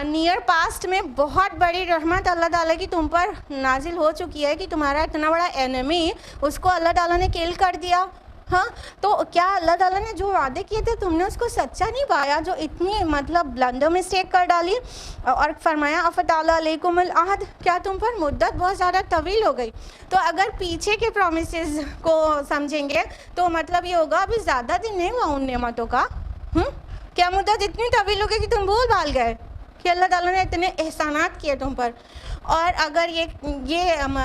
نیئر پاسٹ میں بہت بڑی رحمت اللہ تعالیٰ کی تم پر نازل ہو چکی ہے کہ تمہارا اتنا بڑا اینمی اس کو اللہ تعالیٰ نے کل کر دیا. تو کیا اللہ تعالیٰ نے جو وعدے کیے تھے تم نے اس کو سچا نہیں پایا, جو اتنی مطلب بلندر مسٹیک کر ڈالی؟ اور فرمایا افطال علیکم العہد, کیا تم پر مدت بہت زیادہ طویل ہو گئی؟ تو اگر پیچھے کے پرومسز کو سمجھیں گے تو مطلب یہ ہوگا ابھی زیادہ دن نہیں ہوا ان نعمتوں کا. کیا مدت اتنی طویل ہو گئی کہ تم بھول بھال گئے کہ اللہ تعالیٰ نے اتنے احسانات کیے تم پر؟ اور اگر یہ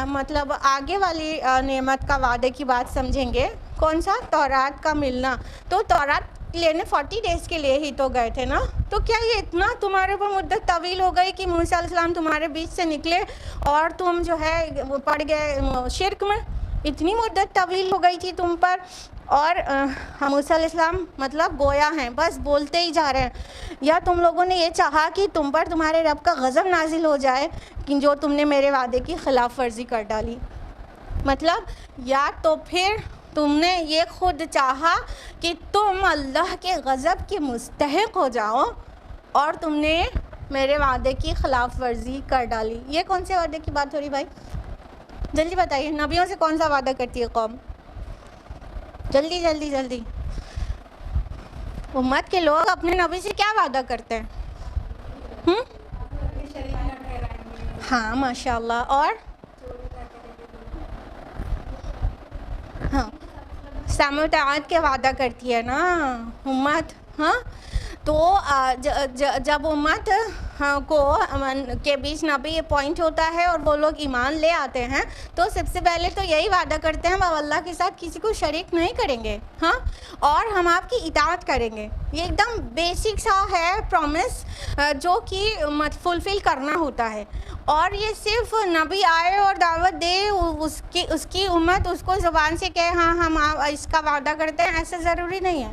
مطلب آگے والی نعمت کا وعدے کی بات سمجھیں گے, کون سا؟ تورات کا ملنا. تو تورات لینے 40 ڈیز کے لیے ہی تو گئے تھے نا, تو کیا یہ اتنا تمہارے اوپر مدت طویل ہو گئی کہ موسیٰ علیہ السلام تمہارے بیچ سے نکلے اور تم جو ہے پڑ گئے شرک میں؟ اتنی مدت طویل ہو گئی تھی تم پر, اور موسیٰ علیہ السلام مطلب گویا ہیں, بس بولتے ہی جا رہے ہیں. یا تم لوگوں نے یہ چاہا کہ تم پر تمہارے رب کا غضب نازل ہو جائے کہ جو تم نے میرے وعدے کی خلاف ورزی کر ڈالی؟ مطلب یا تو پھر تم نے یہ خود چاہا کہ تم اللہ کے غضب کے مستحق ہو جاؤ اور تم نے میرے وعدے کی خلاف ورزی کر ڈالی. یہ کون سے وعدے کی بات ہو رہی بھائی؟ جلدی بتائیے, نبیوں سے کون سا وعدہ کرتی ہے قوم؟ جلدی جلدی جلدی. امت کے لوگ اپنے نبی سے کیا وعدہ کرتے ہیں؟ ہاں ماشاء اللہ. اور ہاں سمع و اطاعت کے وعدہ کرتی ہے نا امت. تو جب امت کو کے بیچ نبی پوائنٹ ہوتا ہے اور وہ لوگ ایمان لے آتے ہیں تو سب سے پہلے تو یہی وعدہ کرتے ہیں ہم اللہ کے ساتھ کسی کو شریک نہیں کریں گے, اور ہم آپ کی اطاعت کریں گے. یہ ایک دم بیسک سا ہے پرومس جو کہ فلفل کرنا ہوتا ہے. اور یہ صرف نبی آئے اور دعوت دے, اس کی امت اس کو زبان سے کہے ہاں ہم اس کا وعدہ کرتے ہیں, ایسا ضروری نہیں ہے.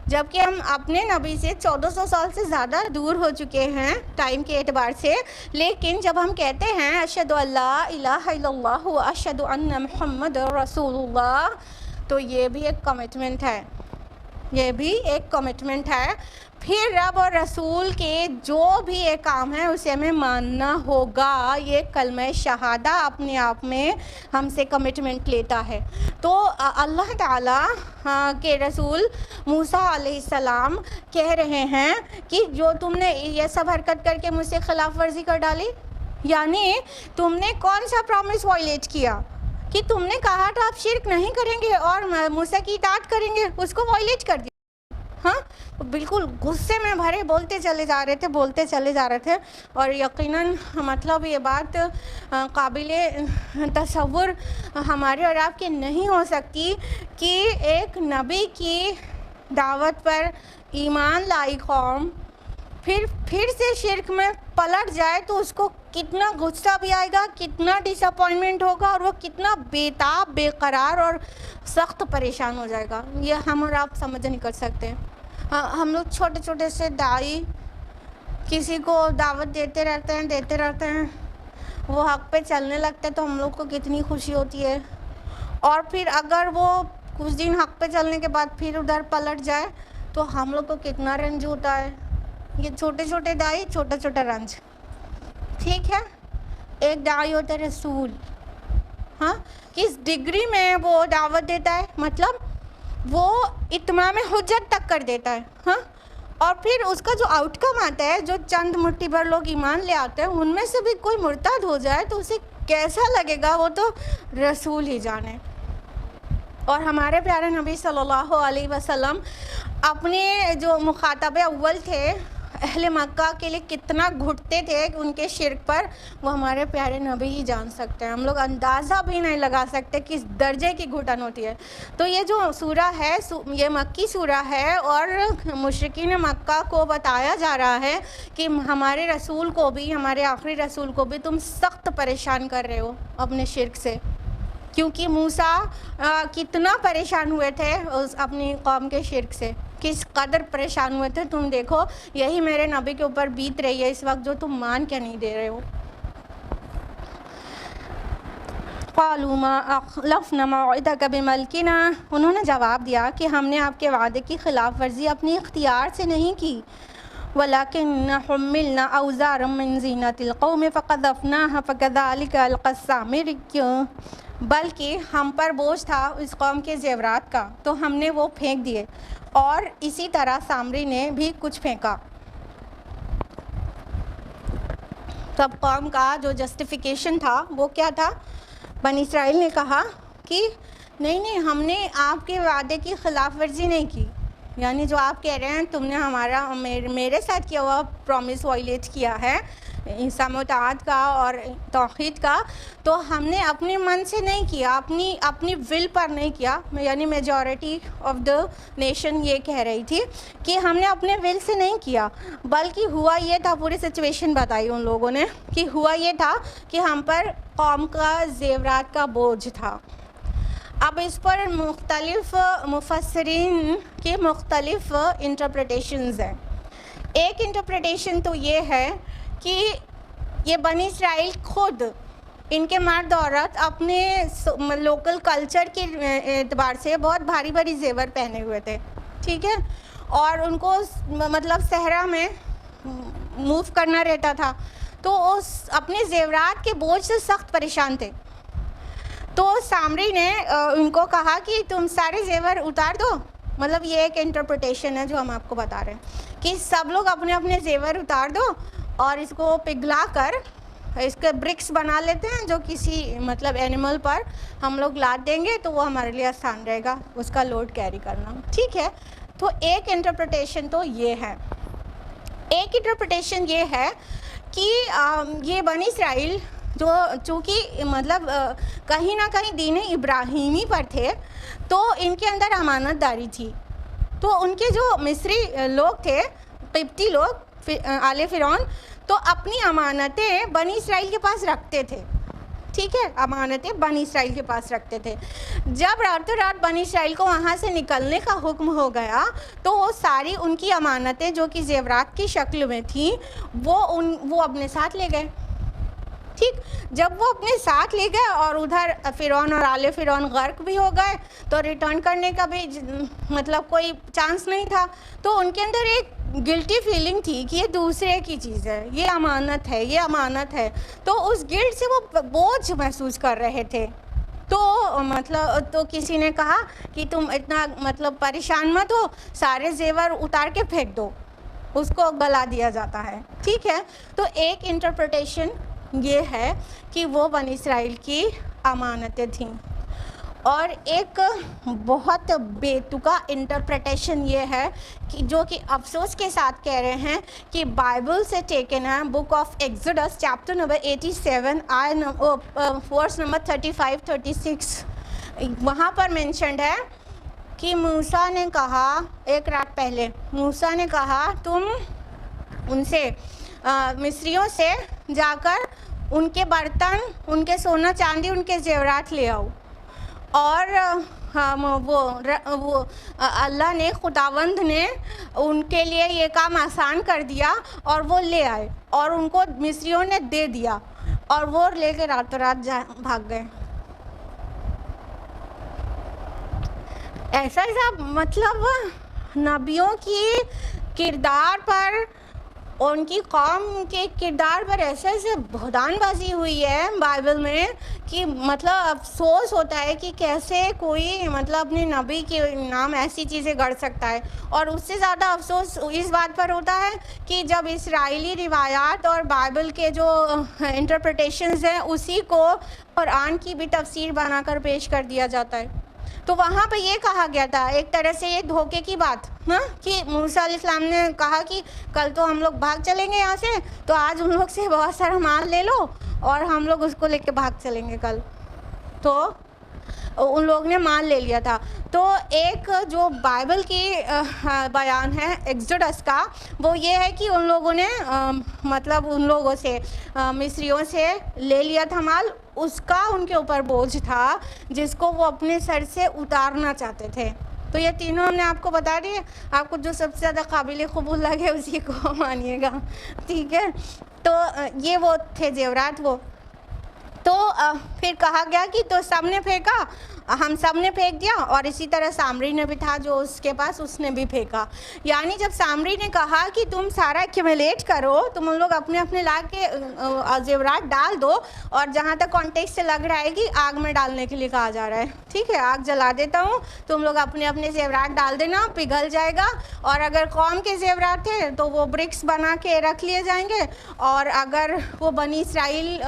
جبکہ ہم اپنے نبی سے 1400 سال سے زیادہ دور ہو چکے ہیں ٹائم کے اعتبار سے, لیکن جب ہم کہتے ہیں اشہدو ان لا الہ الا اللہ و اشہدو ان محمد رسول اللہ, تو یہ بھی ایک کمٹمنٹ ہے، یہ بھی ایک کمٹمنٹ ہے۔ پھر رب اور رسول کے جو بھی ایک کام ہے اسے ہمیں ماننا ہوگا۔ یہ کلمہ شہادہ اپنے آپ میں ہم سے کمٹمنٹ لیتا ہے۔ تو اللہ تعالیٰ کے رسول موسیٰ علیہ السلام کہہ رہے ہیں کہ جو تم نے یہ سب حرکت کر کے مجھ سے خلاف ورزی کر ڈالی، یعنی تم نے کون سا پرومس وائلیٹ کیا کہ تم نے کہا تھا آپ شرک نہیں کریں گے اور موسیٰ کی اطاعت کریں گے، اس کو وائلیٹ کر دیا۔ ہاں بالکل غصے میں بھرے بولتے چلے جا رہے تھے اور یقیناً مطلب یہ بات قابل تصور ہمارے اور آپ کے نہیں ہو سکتی کہ ایک نبی کی دعوت پر ایمان لائی قوم پھر سے شرک میں پلٹ جائے تو اس کو کتنا غصہ بھی آئے گا، کتنا ڈس اپوائنٹمنٹ ہوگا اور وہ کتنا بےتاب، بے قرار اور سخت پریشان ہو جائے گا۔ یہ ہم اور آپ سمجھ نہیں کر سکتے۔ ہم لوگ چھوٹے چھوٹے سے داعی کسی کو دعوت دیتے رہتے ہیں، وہ حق پہ چلنے لگتے تو ہم لوگ کو کتنی خوشی ہوتی ہے، اور پھر اگر وہ کچھ دن حق پہ چلنے کے بعد پھر ادھر پلٹ جائے تو ہم لوگ کو کتنا رنج ہوتا ہے۔ یہ چھوٹے چھوٹے داعی، چھوٹا چھوٹا رنج، ٹھیک ہے۔ ایک داعی ہوتا ہے رسول، ہاں کس ڈگری میں وہ دعوت دیتا ہے، مطلب وہ اتمام حجت تک کر دیتا ہے، ہاں، اور پھر اس کا جو آؤٹ کم آتا ہے، جو چند مٹھی بھر لوگ ایمان لے آتے ہیں ان میں سے بھی کوئی مرتد ہو جائے تو اسے کیسا لگے گا وہ تو رسول ہی جانے۔ اور ہمارے پیارے نبی صلی اللہ علیہ وسلم اپنے جو مخاطب اول تھے اہل مکہ کے لیے کتنا گھٹتے تھے کہ ان کے شرک پر، وہ ہمارے پیارے نبی ہی جان سکتے ہیں۔ ہم لوگ اندازہ بھی نہیں لگا سکتے کس درجے کی گھٹن ہوتی ہے۔ تو یہ جو سورہ ہے یہ مکی سورہ ہے اور مشرکین مکہ کو بتایا جا رہا ہے کہ ہمارے رسول کو بھی، ہمارے آخری رسول کو بھی تم سخت پریشان کر رہے ہو اپنے شرک سے، کیونکہ موسیٰ کتنا پریشان ہوئے تھے اپنی قوم کے شرک سے، کس قدر پریشان ہوئے تھے تم دیکھو، یہی میرے نبی کے اوپر بیت رہی ہے اس وقت جو تم مان کے نہیں دے رہے ہو۔ قالوا ما اخلفنا موعدک بملکنا، انہوں نے جواب دیا کہ ہم نے آپ کے وعدے کی خلاف ورزی اپنی اختیار سے نہیں کی، ولكن حملنا اوزارا من زینۃ القوم فقذفناها فكذلك القى السامري، بلکہ ہم پر بوجھ تھا اس قوم کے زیورات کا تو ہم نے وہ پھینک دیے، اور اسی طرح سامری نے بھی کچھ پھینکا۔ تب قوم کا جو جسٹیفیکیشن تھا وہ کیا تھا؟ بنی اسرائیل نے کہا کہ نہیں ہم نے آپ کے وعدے کی خلاف ورزی نہیں کی، یعنی جو آپ کہہ رہے ہیں تم نے میرے ساتھ کیا ہوا پرومس وائلیٹ کیا ہے، سمع و اطاعت کا اور توحید کا، تو ہم نے اپنے من سے نہیں کیا، اپنی ول پر نہیں کیا، یعنی میجورٹی آف دا نیشن یہ کہہ رہی تھی کہ ہم نے اپنے ول سے نہیں کیا، بلکہ ہوا یہ تھا، پوری سچویشن بتائی ان لوگوں نے کہ ہوا یہ تھا کہ ہم پر قوم کا زیورات کا بوجھ تھا۔ اب اس پر مختلف مفسرین کے مختلف انٹرپریٹیشنز ہیں۔ ایک انٹرپریٹیشن تو یہ ہے کہ یہ بنی اسرائیل خود، ان کے مرد عورت اپنے لوکل کلچر کے اعتبار سے بہت بھاری بھاری زیور پہنے ہوئے تھے، ٹھیک ہے، اور ان کو مطلب صحرا میں موو کرنا رہتا تھا، تو اس اپنے زیورات کے بوجھ سے سخت پریشان تھے۔ تو سامری نے ان کو کہا کہ تم سارے زیور اتار دو، مطلب یہ ایک انٹرپریٹیشن ہے جو ہم آپ کو بتا رہے ہیں کہ سب لوگ اپنے اپنے زیور اتار دو اور اس کو پگھلا کر اس کے برکس بنا لیتے ہیں، جو کسی مطلب اینیمل پر ہم لوگ لاد دیں گے تو وہ ہمارے لیے آسان رہے گا اس کا لوڈ کیری کرنا، ٹھیک ہے۔ تو ایک انٹرپریٹیشن تو یہ ہے۔ ایک انٹرپریٹیشن یہ ہے کہ یہ بنی اسرائیل جو چونکہ مطلب کہیں نہ کہیں دین ابراہیمی پر تھے تو ان کے اندر امانت داری تھی، تو ان کے جو مصری لوگ تھے، قبطی لوگ، آل فرعون، تو اپنی امانتیں بنی اسرائیل کے پاس رکھتے تھے، ٹھیک ہے، امانتیں بنی اسرائیل کے پاس رکھتے تھے۔ جب راتوں رات بنی اسرائیل کو وہاں سے نکلنے کا حکم ہو گیا تو وہ ساری ان کی امانتیں جو کہ زیورات کی شکل میں تھیں وہ اپنے ساتھ لے گئے، ٹھیک، جب وہ اپنے ساتھ لے گئے اور ادھر فرعون اور آل فرعون غرق بھی ہو گئے تو ریٹرن کرنے کا بھی مطلب کوئی چانس نہیں تھا، تو ان کے اندر ایک گلٹی فیلنگ تھی کہ یہ دوسرے کی چیز ہے، یہ امانت ہے، یہ امانت ہے، تو اس گلٹ سے وہ بوجھ محسوس کر رہے تھے۔ تو مطلب تو کسی نے کہا کہ تم اتنا مطلب پریشان مت ہو، سارے زیور اتار کے پھینک دو، اس کو گلا دیا جاتا ہے، ٹھیک ہے۔ تو ایک انٹرپریٹیشن یہ ہے کہ وہ بنی اسرائیل کی امانتیں تھیں، اور ایک بہت بے تکا انٹرپریٹیشن یہ ہے کہ جو کہ افسوس کے ساتھ کہہ رہے ہیں کہ بائبل سے ٹیکن ہے، book of Exodus chapter number 87 verse number 35-36، وہاں پر مینشنڈ ہے کہ موسیٰ نے کہا، ایک رات پہلے موسیٰ نے کہا تم ان سے مصریوں سے جا کر ان کے برتن، ان کے سونا چاندی، ان کے زیورات لے آؤ، اور وہ اللہ نے، خداوند نے ان کے لیے یہ کام آسان کر دیا اور وہ لے آئے اور ان کو مصریوں نے دے دیا اور وہ لے کے راتوں رات بھاگ گئے۔ ایسا مطلب نبیوں کی کردار پر، ان کی قوم کے کردار پر ایسے بہتان بازی ہوئی ہے بائبل میں کہ مطلب افسوس ہوتا ہے کہ کیسے کوئی مطلب اپنے نبی کے نام ایسی چیزیں گڑھ سکتا ہے۔ اور اس سے زیادہ افسوس اس بات پر ہوتا ہے کہ جب اسرائیلی روایات اور بائبل کے جو انٹرپریٹیشنز ہیں اسی کو قرآن کی بھی تفسیر بنا کر پیش کر دیا جاتا ہے۔ تو وہاں پہ یہ کہا گیا تھا، ایک طرح سے یہ دھوکے کی بات، کہ موسیٰ علیہ السلام نے کہا کہ کل تو ہم لوگ بھاگ چلیں گے یہاں سے، تو آج ان لوگ سے بہت سارا مال لے لو اور ہم لوگ اس کو لے کے بھاگ چلیں گے کل۔ تو ان لوگ نے مال لے لیا تھا۔ تو ایک جو بائبل کی بیان ہے ایکسوڈس کا، وہ یہ ہے کہ ان لوگوں نے مطلب ان لوگوں سے، مصریوں سے لے لیا تھا مال، اس کا ان کے اوپر بوجھ تھا جس کو وہ اپنے سر سے اتارنا چاہتے تھے۔ تو یہ تینوں ہم نے آپ کو بتا دیے، آپ کو جو سب سے زیادہ قابل قبول لگے اسی کو مانیے گا، ٹھیک ہے۔ تو یہ وہ تھے زیورات وہ۔ تو پھر کہا گیا کہ تو سب نے پھینکا، ہم سب نے پھینک دیا، اور اسی طرح سامری نے بھی تھا جو اس کے پاس، اس نے بھی پھینکا۔ یعنی جب سامری نے کہا کہ تم سارا ایکیومولیٹ کرو، تم ان لوگ اپنے اپنے لا کے زیورات ڈال دو، اور جہاں تک کانٹیکسٹ سے لگ رہا ہے کہ آگ میں ڈالنے کے لیے کہا جا رہا ہے، ٹھیک ہے، آگ جلا دیتا ہوں، تم لوگ اپنے اپنے زیورات ڈال دینا، پگھل جائے گا، اور اگر قوم کے زیورات تھے تو وہ برکس بنا کے رکھ لیے جائیں گے، اور اگر وہ بنی اسرائیل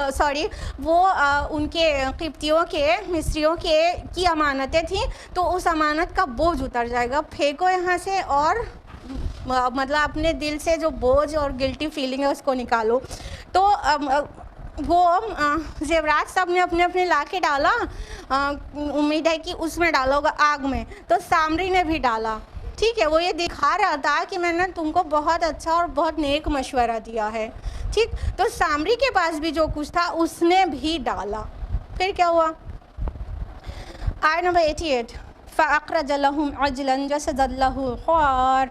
وہ ان کے قبطیوں کے، مصریوں کے کی امانتیں تھیں، تو اس امانت کا بوجھ اتر جائے گا۔ پھینکو یہاں سے، اور مطلب اپنے دل سے جو بوجھ اور گلٹی فیلنگ ہے اس کو نکالو۔ تو وہ زیورات سب نے اپنے اپنے لا کے ڈالا، امید ہے کہ اس میں ڈالو گا آگ میں، تو سامری نے بھی ڈالا، ٹھیک ہے۔ وہ یہ دکھا رہا تھا کہ میں نے تم کو بہت اچھا اور بہت نیک مشورہ دیا ہے، ٹھیک۔ تو سامری کے پاس بھی جو کچھ تھا اس نے بھی ڈالا۔ پھر کیا ہوا؟ آیت نمبر 88، فَأَخْرَجَ لَهُمْ عِجْلًا جَسَدًا لَهُ خُوَارٌ،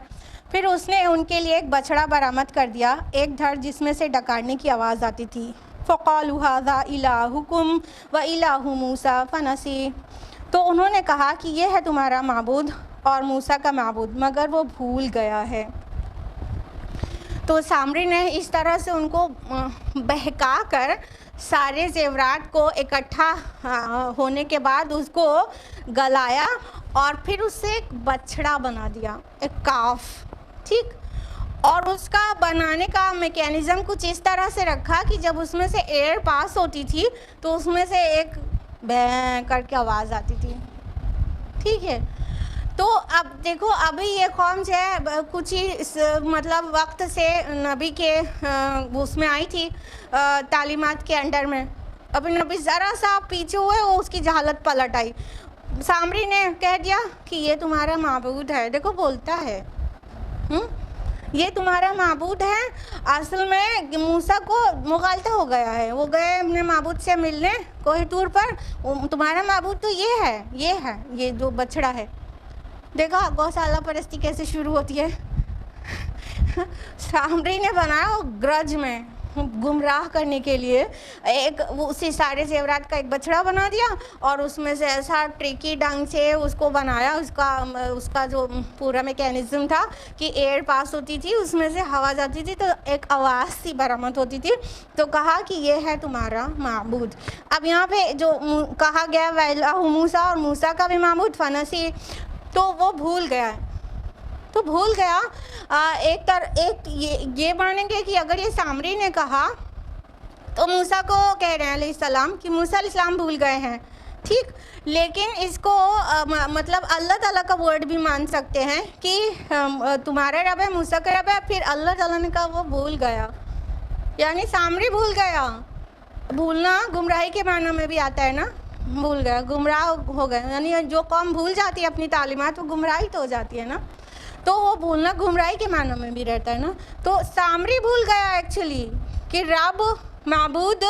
پھر اس نے ان کے لیے ایک بچڑا برآمد کر دیا، ایک دھڑ جس میں سے ڈکارنے کی آواز آتی تھی۔ فَقَالُوا هَٰذَا إِلَٰهُكُمْ وَإِلَٰهُ مُوسَىٰ فَنَسِيَ، تو انہوں نے کہا کہ یہ ہے تمہارا معبود اور موسیٰ کا معبود، مگر وہ بھول گیا ہے۔ تو سامری نے اس طرح سے ان کو بہکا کر سارے زیورات کو اکٹھا ہونے کے بعد اس کو گلایا، اور پھر اس سے ایک بچڑا بنا دیا، ایک کاف، ٹھیک۔ اور اس کا بنانے کا میکینزم کچھ اس طرح سے رکھا کہ جب اس میں سے ایئر پاس ہوتی تھی تو اس میں سے ایک بیں کر کے آواز آتی تھی، ٹھیک ہے۔ تو اب دیکھو، ابھی یہ قوم جو ہے کچھ ہی مطلب وقت سے نبی کے اس میں آئی تھی، تعلیمات کے انڈر میں، ابھی نبی ذرا سا پیچھے ہوئے، وہ اس کی جہالت پلٹ آئی۔ سامری نے کہہ دیا کہ یہ تمہارا معبود ہے، دیکھو بولتا ہے، یہ تمہارا معبود ہے۔ اصل میں موسیٰ کو مغالطہ ہو گیا ہے، وہ گئے اپنے معبود سے ملنے کوہ طور پر، تمہارا معبود تو یہ ہے، یہ جو بچڑا ہے۔ دیکھا گوشالہ پرستی کیسے شروع ہوتی ہے۔ سامری نے بنایا وہ گرج میں، گمراہ کرنے کے لیے ایک اسی سارے زیورات کا ایک بچڑا بنا دیا اور اس میں سے ایسا ٹریکی ڈنگ سے اس کو بنایا، اس کا جو پورا میکینزم تھا کہ ایئر پاس ہوتی تھی، اس میں سے ہوا جاتی تھی تو ایک آواز سی برآمد ہوتی تھی، تو کہا کہ یہ ہے تمہارا معبود۔ اب یہاں پہ جو کہا گیا وَإِلَٰهُ موسیٰ، اور موسیٰ کا بھی معبود فنسی، تو وہ بھول گیا ہے، تو بھول گیا۔ ایک یہ مانیں گے کہ اگر یہ سامری نے کہا تو موسیٰ کو کہہ رہے ہیں علیہ السلام کہ موسیٰ علیہ السلام بھول گئے ہیں، ٹھیک، لیکن اس کو مطلب اللہ تعالیٰ کا ورڈ بھی مان سکتے ہیں کہ تمہارا رب ہے، موسیٰ کا رب ہے، پھر اللہ تعالیٰ نے کہا وہ بھول گیا، یعنی سامری بھول گیا۔ بھولنا گمراہی کے معنی میں بھی آتا ہے نا، بھول گیا، گمراہ ہو گئے، یعنی جو قوم بھول جاتی ہے اپنی تعلیمات وہ گمراہی تو ہو جاتی ہے نا، تو وہ بھولنا گمراہی کے معنی میں بھی رہتا ہے نا۔ تو سامری بھول گیا ایکچولی کہ رب معبود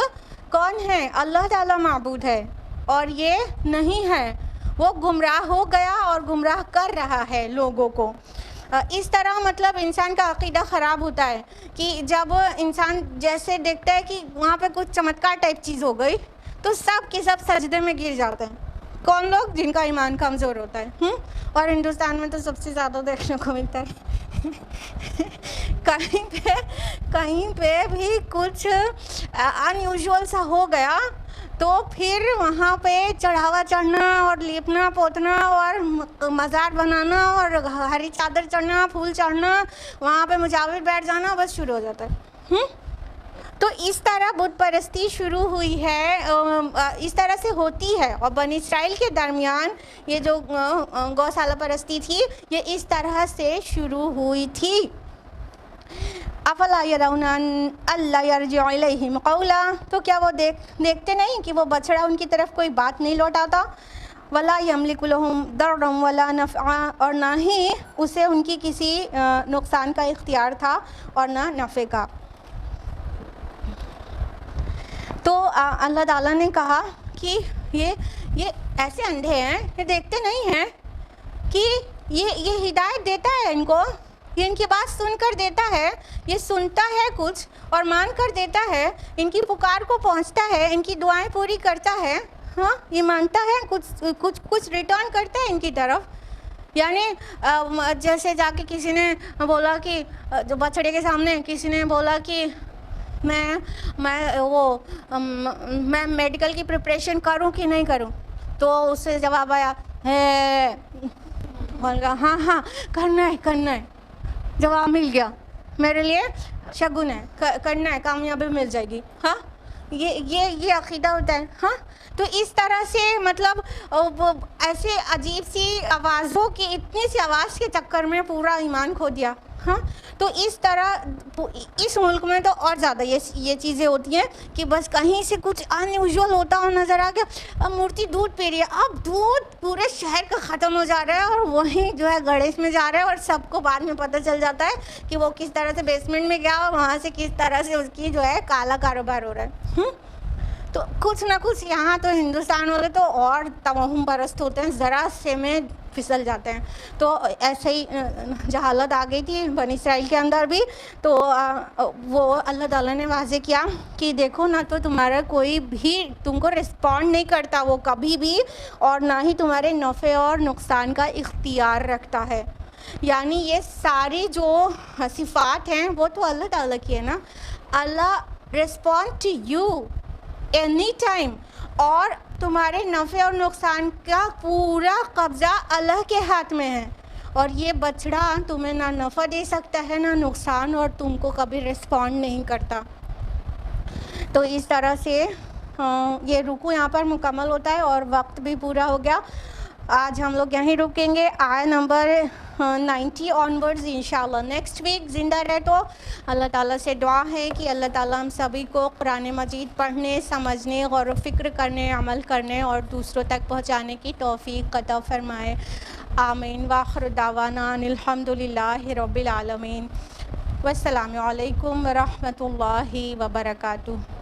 کون ہے، اللہ تعالیٰ معبود ہے اور یہ نہیں ہے، وہ گمراہ ہو گیا اور گمراہ کر رہا ہے لوگوں کو۔ اس طرح مطلب انسان کا عقیدہ خراب ہوتا ہے کہ جب انسان جیسے دیکھتا ہے کہ وہاں پہ کچھ چمتکار ٹائپ چیز ہو گئی تو سب کے سب سجدے میں گر جاتے ہیں۔ کون لوگ؟ جن کا ایمان کمزور ہوتا ہے، اور ہندوستان میں تو سب سے زیادہ دیکھنے کو ملتا ہے۔ کہیں پہ بھی کچھ ان یوزول سا ہو گیا تو پھر وہاں پہ چڑھاوا چڑھنا اور لیپنا پوتنا اور مزار بنانا اور ہری چادر چڑھنا، پھول چڑھنا، وہاں پہ مجاور بیٹھ جانا، بس شروع ہو جاتا ہے۔ تو اس طرح بت پرستی شروع ہوئی ہے، اس طرح سے ہوتی ہے، اور بنی اسرائیل کے درمیان یہ جو گوشالہ پرستی تھی یہ اس طرح سے شروع ہوئی تھی۔ افلا یرون الا یرجع الیہم قولا، تو کیا وہ دیکھتے نہیں کہ وہ بچڑا ان کی طرف کوئی بات نہیں لوٹاتا؟ ولا یملک لہم ضرا ولا نفعا، اور نہ ہی اسے ان کی کسی نقصان کا اختیار تھا اور نہ نفع کا۔ تو اللہ تعالیٰ نے کہا کہ یہ ایسے اندھے ہیں، یہ دیکھتے نہیں ہیں کہ یہ ہدایت دیتا ہے ان کو، یہ ان کی بات سن کر دیتا ہے، یہ سنتا ہے کچھ اور مان کر دیتا ہے، ان کی پکار کو پہنچتا ہے، ان کی دعائیں پوری کرتا ہے، ہاں یہ مانتا ہے، کچھ ریٹرن کرتا ہے ان کی طرف۔ یعنی جیسے جا کے کسی نے بولا کہ جو بچڑے کے سامنے کسی نے بولا کہ میں میڈیکل کی پریپریشن کروں کہ نہیں کروں، تو اس سے جواب آیا ہے، بول گا ہاں کرنا ہے، جواب مل گیا، میرے لیے شگن ہے، کرنا ہے، کامیابی مل جائے گی۔ ہاں یہ عقیدہ ہوتا ہے۔ ہاں تو اس طرح سے مطلب ایسے عجیب سی آوازوں کی، اتنی سی آواز کے چکر میں پورا ایمان کھو دیا۔ ہاں تو اس طرح اس ملک میں تو اور زیادہ یہ چیزیں ہوتی ہیں کہ بس کہیں سے کچھ ان یوزول ہوتا ہو نظر آ گیا، اب مورتی دودھ پی رہی ہے، اب دودھ پورے شہر کا ختم ہو جا رہا ہے اور وہیں جو ہے گڑیش میں جا رہا ہے، اور سب کو بعد میں پتہ چل جاتا ہے کہ وہ کس طرح سے بیسمنٹ میں گیا اور وہاں سے کس طرح سے اس کی جو ہے کالا کاروبار ہو رہا ہے۔ تو کچھ نہ کچھ یہاں تو ہندوستان والے تو اور توہم پرست ہوتے ہیں، ذرا سے میں پھسل جاتے ہیں۔ تو ایسے ہی جہالت آ گئی تھی بنی اسرائیل کے اندر بھی، تو وہ اللہ تعالیٰ نے واضح کیا کہ دیکھو نہ تو تمہارا کوئی بھی تم کو رسپونڈ نہیں کرتا وہ کبھی بھی، اور نہ ہی تمہارے نفع اور نقصان کا اختیار رکھتا ہے۔ یعنی یہ ساری جو صفات ہیں وہ تو اللہ تعالیٰ کی ہے نا، اللہ respond to you any time, اور تمہارے نفع اور نقصان کا پورا قبضہ اللہ کے ہاتھ میں ہے، اور یہ بچڑا تمہیں نہ نفع دے سکتا ہے نہ نقصان، اور تم کو کبھی رسپونڈ نہیں کرتا۔ تو اس طرح سے یہ رکوع یہاں پر مکمل ہوتا ہے اور وقت بھی پورا ہو گیا۔ آج ہم لوگ یہیں رکیں گے، آیت نمبر 90 آنورڈز انشاءاللہ۔ نیکسٹ ویک زندہ رہے تو اللہ تعالیٰ سے دعا ہے کہ اللہ تعالیٰ ہم سبھی کو قرآن مجید پڑھنے، سمجھنے، غور و فکر کرنے، عمل کرنے اور دوسروں تک پہنچانے کی توفیق عطا فرمائے، آمین۔ وآخر دعوانا ان الحمدللہ رب العالمین، والسلام علیکم ورحمۃ اللہ وبرکاتہ۔